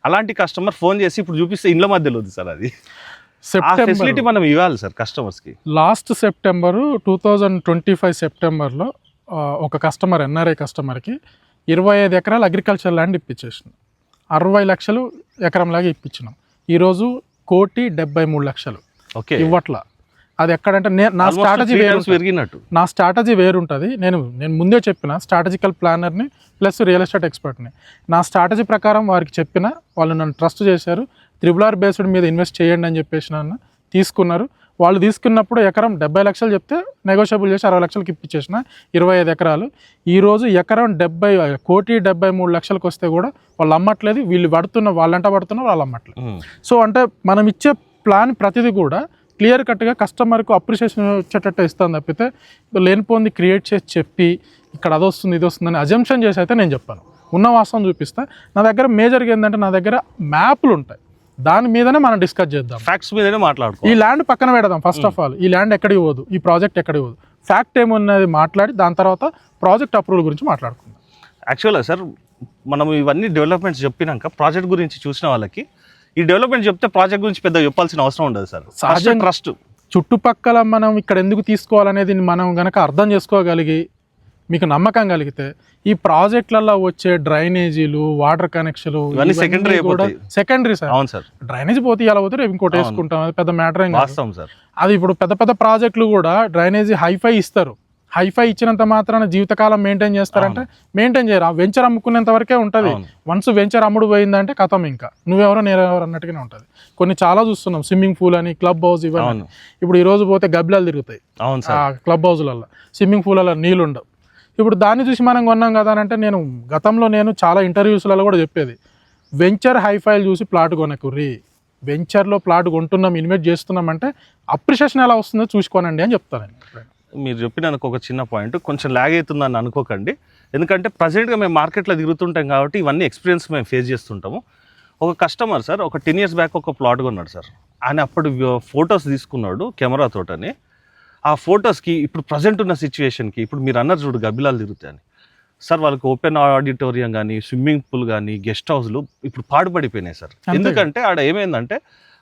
అలాంటి కస్టమర్ ఫోన్ చేసి ఇప్పుడు చూపిస్తే ఇండ్ల మధ్యలో ఉంది సార్. అది ఫెసిలిటీ మనం ఇవ్వాలి సార్ కస్టమర్స్కి. లాస్ట్ September 2025 సెప్టెంబర్లో ఒక కస్టమర్ ఎన్ఆర్ఐ కస్టమర్కి 25 ఎకరాలు అగ్రికల్చర్ ల్యాండ్ ఇప్పించేసిన 60 లక్షలు ఎకరం లాగా ఇప్పించినాం. ఈరోజు 1,73,00,000 ఇవ్వట్లా. అది ఎక్కడంటే నా స్ట్రాటజీ పెరిగినట్టు, నా స్ట్రాటజీ వేరుంటుంది. నేను ముందే చెప్పిన స్ట్రాటజికల్ ప్లానర్ని ప్లస్ రియల్ ఎస్టేట్ ఎక్స్పర్ట్ని. నా స్ట్రాటజీ ప్రకారం వారికి చెప్పిన, వాళ్ళు నన్ను ట్రస్ట్ చేశారు. RRR బేస్డ్ మీద ఇన్వెస్ట్ చేయండి అని చెప్పేసి నన్ను తీసుకున్నారు. వాళ్ళు తీసుకున్నప్పుడు ఎకరం 70 లక్షలు చెప్తే నెగోషియబుల్ చేసి 60 లక్షలకి ఇప్పించేసిన 25 ఎకరాలు. ఈరోజు ఎకరం 1,73,00,000 వస్తే కూడా వాళ్ళు అమ్మట్లేదు. వీళ్ళు వాళ్ళంట పడుతున్నారు, వాళ్ళు అమ్మట్లేదు. సో అంటే మనం ఇచ్చే ప్లాన్ ప్రతిదీ కూడా క్లియర్ కట్గా కస్టమర్కు అప్రిషియేషన్ వచ్చేటట్టు ఇస్తాను తప్పితే లేనిపోంది క్రియేట్ చేసి చెప్పి ఇక్కడ అది వస్తుంది ఇది వస్తుందని అజంప్షన్ చేసి అయితే నేను చెప్పాను. ఉన్న వాస్తవం చూపిస్తా. నా దగ్గర మేజర్గా ఏంటంటే నా దగ్గర మ్యాప్లు ఉంటాయి, దాని మీదనే మనం డిస్కస్ చేద్దాం. ఫ్యాక్ట్స్ మీదనే మాట్లాడుకో. ఈ ల్యాండ్ పక్కన పెడదాం. ఫస్ట్ ఆఫ్ ఆల్ ఈ ల్యాండ్ ఎక్కడికి పోదు, ఈ ప్రాజెక్ట్ ఎక్కడికి పోదు, ఫ్యాక్ట్ ఏమున్నది మాట్లాడి దాని తర్వాత ప్రాజెక్ట్ అప్రూవల్ గురించి మాట్లాడుకుందాం. యాక్చువల్గా సార్ మనం ఇవన్నీ డెవలప్మెంట్స్ చెప్పినాక ప్రాజెక్ట్ గురించి చూసిన వాళ్ళకి ఈ డెవలప్మెంట్ చెప్తే ప్రాజెక్ట్ గురించి పెద్ద చెప్పాల్సిన అవసరం ఉండదు సార్. సహజ ట్రస్ట్ చుట్టుపక్కల మనం ఇక్కడ ఎందుకు తీసుకోవాలనేది మనం గనక అర్థం చేసుకోగలిగి మీకు నమ్మకం కలిగితే ఈ ప్రాజెక్టులలో వచ్చే డ్రైనేజీలు, వాటర్ కనెక్షన్లు సెకండరీ సార్. అవును సార్. డ్రైనేజ్ పోతే ఇలా పోతే రేపు ఇంకోటి వేసుకుంటాం, అది పెద్ద మ్యాటర్ ఏం వాస్తవం సార్. అది ఇప్పుడు పెద్ద ప్రాజెక్టులు కూడా డ్రైనేజీ హైఫై ఇస్తారు. హైఫై ఇచ్చినంత మాత్రాన జీవితకాలం మెయింటైన్ చేస్తారంటే మెయింటైన్ చేయరు. ఆ వెంచర్ అమ్ముకునేంత వరకే ఉంటుంది. వన్స్ వెంచర్ అమ్ముడు పోయిందంటే కథం, ఇంకా నువ్వెవరో నేనెవరో అన్నట్టుగానే ఉంటుంది. కొన్ని చాలా చూస్తున్నాం, స్విమ్మింగ్ పూల్ అని, క్లబ్ హౌస్ ఇవన్నీ. ఇప్పుడు ఈ రోజు పోతే గబ్బిలాలు తిరుగుతాయి క్లబ్ హౌస్లలో, స్విమ్మింగ్ పూలలో నీళ్ళు ఉండవు. ఇప్పుడు దాన్ని చూసి మనం కొన్నాం కదా అని అంటే, గతంలో నేను చాలా ఇంటర్వ్యూస్లలో కూడా చెప్పేది, వెంచర్ హైఫైలు చూసి ప్లాట్ కొనకుర్రి, వెంచర్లో ప్లాట్ కొంటున్నాం, ఇన్వెస్ట్ చేస్తున్నాం అంటే అప్రిషియేషన్ ఎలా వస్తుందో చూసుకోనండి అని చెప్తాను. మీరు చెప్పినందుకు ఒక చిన్న పాయింట్, కొంచెం ల్యాగ్ అవుతుందని అనుకోకండి. ఎందుకంటే ప్రజెంట్గా మేము మార్కెట్లో తిరుగుతుంటాం కాబట్టి ఇవన్నీ ఎక్స్పీరియన్స్ మేము ఫేస్ చేస్తుంటాము. ఒక కస్టమర్ సార్ ఒక 10 years బ్యాక్ ఒక ప్లాట్ కొన్నాడు సార్. ఆయన అప్పుడు ఫొటోస్ తీసుకున్నాడు కెమెరా తోటని. ఆ ఫొటోస్కి ఇప్పుడు ప్రజెంట్ ఉన్న సిచ్యువేషన్కి, ఇప్పుడు మీరు అన్నారు చూడు గబ్బిలాలు తిరుగుతాయని సార్, వాళ్ళకి ఓపెన్ ఆడిటోరియం కానీ, స్విమ్మింగ్ పూల్ కానీ, గెస్ట్ హౌస్లు ఇప్పుడు పాడుపడిపోయినాయి సార్. ఎందుకంటే ఆడ ఏమైందంటే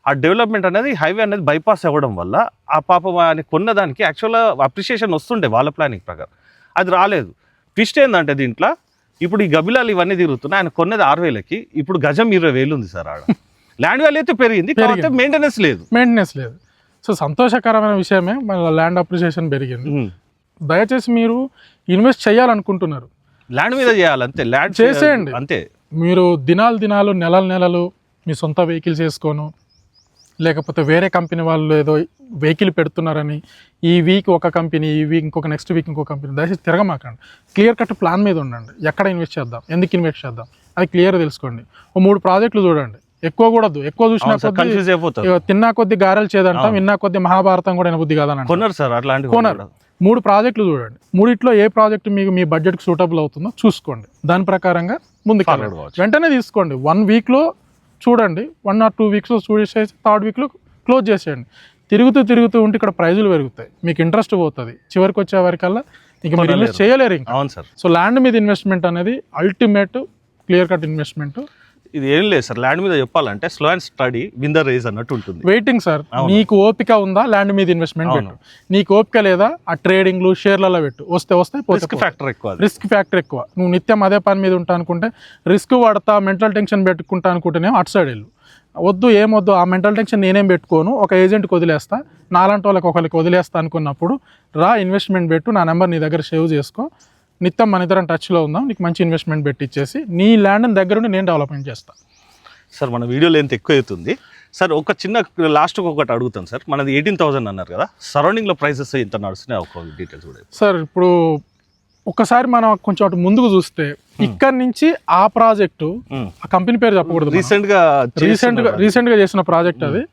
ఆ డెవలప్మెంట్ అనేది, హైవే అనేది బైపాస్ అవ్వడం వల్ల ఆ పాప ఆయన కొన్నదానికి యాక్చువల్గా అప్రిషియేషన్ వస్తుండే వాళ్ళ ప్లానింగ్ ప్రకారం, అది రాలేదు. ట్విస్ట్ ఏంటంటే దీంట్లో ఇప్పుడు ఈ గబ్బిలాలు ఇవన్నీ తిరుగుతున్నాయి. ఆయన కొన్నది 6,000కి, ఇప్పుడు గజం 20,000 ఉంది సార్ ఆడ. ల్యాండ్ వాల్యూ అయితే పెరిగింది, కాకపోతే మెయింటెనెన్స్ లేదు. సో సంతోషకరమైన విషయమే, మన ల్యాండ్ అప్రిషియేషన్ పెరిగింది. దయచేసి మీరు ఇన్వెస్ట్ చేయాలనుకుంటున్నారు, ల్యాండ్ మీద చేయాలి అంతే, ల్యాండ్ చేసేయండి అంతే. మీరు దినాలు నెలలు మీ సొంత వెహికల్స్ వేసుకోను, లేకపోతే వేరే కంపెనీ వాళ్ళు ఏదో వెహికల్ పెడుతున్నారని ఈ వీక్ ఒక కంపెనీ, ఈ వీక్ ఇంకొక, నెక్స్ట్ వీక్ ఇంకొక కంపెనీ, దయచేసి తిరగమాకండి. క్లియర్ కట్ ప్లాన్ మీద ఉండండి. ఎక్కడ ఇన్వెస్ట్ చేద్దాం, ఎందుకు ఇన్వెస్ట్ చేద్దాం అది క్లియర్ తెలుసుకోండి. ఓ 3 ప్రాజెక్టులు చూడండి. ఎక్కువ కూడా ఎక్కువ చూసినా కన్ఫ్యూజ్ అయిపోతారు. తిన్నా కొద్ది గారెలు చేదంటాం, విన్నా కొద్ది మహాభారతం కూడా వినబుద్ధి కాదని కొన్నారు సార్. అట్లాంటి కొన్నారు. 3 ప్రాజెక్టులు చూడండి. 3 ఏ ప్రాజెక్ట్ మీకు మీ బడ్జెట్కి సూటబుల్ అవుతుందో చూసుకోండి. దాని ప్రకారంగా ముందుకు వెంటనే తీసుకోండి. 1 వీక్లో చూడండి, 1 or 2 వీక్స్లో చూసేసి 3rd వీక్లో క్లోజ్ చేసేయండి. తిరుగుతూ ఉంటే ఇక్కడ ప్రైజులు పెరుగుతాయి, మీకు ఇంట్రెస్ట్ పోతుంది. చివరికి వచ్చే వరకల్లా ఇంక మీరు ఇన్వెస్ట్ చేయలేరు ఇంకా. అవును సార్. సో ల్యాండ్ మీద ఇన్వెస్ట్మెంట్ అనేది అల్టిమేట్ క్లియర్ కట్ ఇన్వెస్ట్మెంట్. ఇది ఏం లేదు సార్, ల్యాండ్ మీద చెప్పాలంటే slow and steady win the race అన్నట్టు ఉంటుంది. Waiting sir. నీకు ఓపిక ఉందా ల్యాండ్ మీద ఇన్వెస్ట్మెంట్ పెట్టు, నీకు ఓపిక లేదా ఆ ట్రేడింగ్లు షేర్లలో పెట్టు. వస్తే రిస్క్ ఫ్యాక్టర్ ఎక్కువ. నువ్వు నిత్యం అదే పని మీద ఉంటా అనుకుంటే, రిస్క్ పడతా మెంటల్ టెన్షన్ పెట్టుకుంటా అనుకుంటేనేమో అటు సైడ్ వెళ్ళు. వద్దు, ఏమొద్దు, ఆ మెంటల్ టెన్షన్ నేనేం పెట్టుకోను, ఒక ఏజెంట్కి వదిలేస్తా, నాలాంటి ఒకరికి వదిలేస్తా అనుకున్నప్పుడు రా ఇన్వెస్ట్మెంట్ పెట్టు, నా నెంబర్ నీ దగ్గర సేవ్ చేసుకో, నిత్యం మన ఇద్దరం టచ్లో ఉందాం, నీకు మంచి ఇన్వెస్ట్మెంట్ పెట్టిచ్చేసి నీ ల్యాండ్ దగ్గర ఉండి నేను డెవలప్మెంట్ చేస్తాను. సార్ మన వీడియో లెంత్ ఎక్కువ అవుతుంది సార్. ఒక చిన్న లాస్ట్కి ఒకటి అడుగుతాను సార్. మనది 18,000 అన్నారు కదా, సరౌండింగ్లో ప్రైసెస్ ఎంత నడుస్తున్నాయి ఒక డీటెయిల్స్ కూడా సార్. ఇప్పుడు ఒకసారి మనం కొంచెం అటు ముందుకు చూస్తే, ఇక్కడ నుంచి ఆ ప్రాజెక్టు, ఆ కంపెనీ పేరు చెప్పకూడదు, రీసెంట్ గా చేసిన ప్రాజెక్ట్ అది.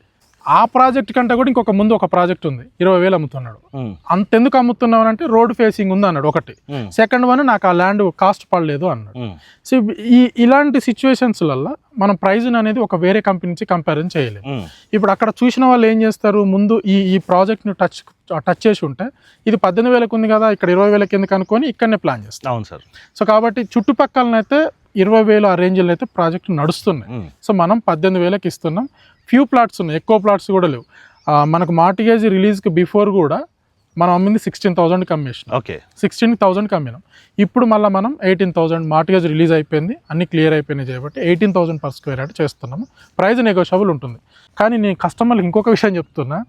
ఆ ప్రాజెక్ట్ కంటే కూడా ఇంకొక ముందు ఒక ప్రాజెక్ట్ ఉంది, 20,000 అమ్ముతున్నాడు. అంతెందుకు అమ్ముతున్నావు అంటే రోడ్ ఫేసింగ్ ఉంది అన్నాడు ఒకటి. సెకండ్ వన్ నాకు ఆ ల్యాండ్ కాస్ట్ పడలేదు అన్నాడు. సో ఇలాంటి సిచ్యువేషన్స్లలో మనం ప్రైజ్ అనేది ఒక వేరే కంపెనీ నుంచి కంపారిజన్ చేయలేము. ఇప్పుడు అక్కడ చూసిన వాళ్ళు ఏం చేస్తారు, ముందు ఈ ప్రాజెక్ట్ని టచ్ చేసి ఉంటే ఇది 18,000 ఉంది కదా, ఇక్కడ 20,000 ఎందుకు అనుకొని ఇక్కడనే ప్లాన్ చేస్తాం. అవును సార్. సో కాబట్టి చుట్టుపక్కలనైతే 20,000 ఆ రేంజ్లో అయితే ప్రాజెక్ట్ నడుస్తున్నాయి. సో మనం 18,000కి ఇస్తున్నాం. ఫ్యూ ప్లాట్స్ ఉన్నాయి, ఎక్కువ ప్లాట్స్ కూడా లేవు. మనకు మార్టిగేజ్ రిలీజ్కి బిఫోర్ కూడా మనం అమ్మింది 16,000కి అమ్మేసినాం. ఓకే, 16,000కి అమ్మినాం. ఇప్పుడు మళ్ళీ మనం 18,000 మార్టిగేజ్ రిలీజ్ అయిపోయింది, అన్ని క్లియర్ అయిపోయినాయి కాబట్టి 18,000 per square యార్డ్ చేస్తున్నాము. ప్రైస్ నెగోషియబుల్ ఉంటుంది. కానీ నేను కస్టమర్లకు ఇంకొక విషయం చెప్తున్నా,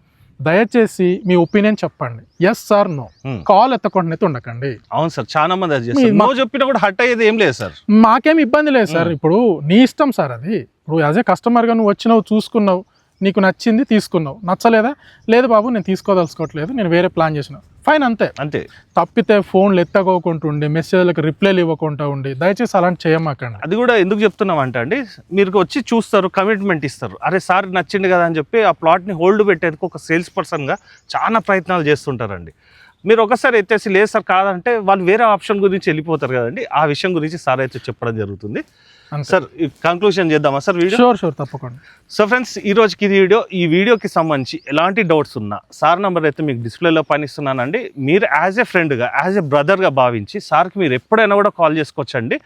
దయచేసి మీ ఒపీనియన్ చెప్పండి. ఎస్ సార్, నో, కాల్ ఎత్తకుండా అయితే ఉండకండి. అవును సార్, చాలా మంది చెప్పినా కూడా హట్ అయ్యేది ఏం లేదు సార్. మాకేం ఇబ్బంది లేదు సార్. ఇప్పుడు నీ ఇష్టం సార్ అది. ఇప్పుడు యాజ్ ఏ కస్టమర్గా నువ్వు వచ్చినావు, చూసుకున్నావు, నీకు నచ్చింది తీసుకున్నావు, నచ్చలేదా, లేదు బాబు నేను తీసుకోదలుచుకోవట్లేదు, నేను వేరే ప్లాన్ చేసిన, ఫైన్, అంతే. తప్పితే ఫోన్లు ఎత్తకోకుండా మెసేజ్లకు రిప్లైలు ఇవ్వకుండా ఉండి దయచేసి అలాంటి చేయమాకండి. అది కూడా ఎందుకు చెప్తున్నాం అంటే అండి, మీరు వచ్చి చూస్తారు, కమిట్మెంట్ ఇస్తారు, అరే సార్ నచ్చింది కదా అని చెప్పి ఆ ప్లాట్ని హోల్డ్ పెట్టేందుకు ఒక సేల్స్ పర్సన్గా చాలా ప్రయత్నాలు చేస్తుంటారండి. మీరు ఒకసారి ఎత్తేసి లేదు సార్ కాదంటే వాళ్ళు వేరే ఆప్షన్ గురించి వెళ్ళిపోతారు కదండి. ఆ విషయం గురించి సార్ అయితే చెప్పడం జరుగుతుంది. సార్ కంక్లూషన్ చేద్దామా సార్ వీడియో? షూర్, తప్పకుండా. సో ఫ్రెండ్స్, ఈ రోజుకి ఈ వీడియోకి సంబంధించి ఎలాంటి డౌట్స్ ఉన్నా సార్ నెంబర్ అయితే మీకు డిస్ప్లేలో పనిస్తున్నానండి. మీరు యాజ్ ఏ ఫ్రెండ్గా, యాజ్ ఏ బ్రదర్గా భావించి సార్కి మీరు ఎప్పుడైనా కూడా కాల్ చేసుకోవచ్చండి.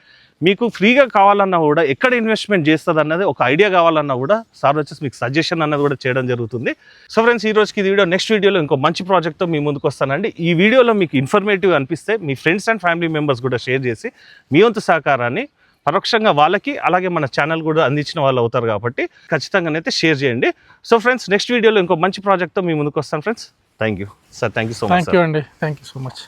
మీకు ఫ్రీగా కావాలన్నా కూడా, ఎక్కడ ఇన్వెస్ట్మెంట్ చేస్తుంది అన్నది ఒక ఐడియా కావాలన్నా కూడా సార్ వచ్చేసి మీకు సజెషన్ అన్నది కూడా చేయడం జరుగుతుంది. సో ఫ్రెండ్స్, ఈ రోజుకి వీడియో, నెక్స్ట్ వీడియోలో ఇంకో మంచి ప్రాజెక్ట్తో మీ ముందుకు వస్తానండి. ఈ వీడియోలో మీకు ఇన్ఫర్మేటివ్ అనిపిస్తే మీ ఫ్రెండ్స్ అండ్ ఫ్యామిలీ మెంబర్స్ కూడా షేర్ చేసి మీ వంతు సహకారాన్ని పరోక్షంగా వాళ్ళకి, అలాగే మన ఛానల్ కూడా అందించిన వాళ్ళు అవుతారు కాబట్టి ఖచ్చితంగానైతే షేర్ చేయండి. సో ఫ్రెండ్స్, నెక్స్ట్ వీడియోలో ఇంకో మంచి ప్రాజెక్ట్తో మీ ముందుకు వస్తాను friends. Thank you sir. Thank you so much. Thank you అండి. Thank you so much.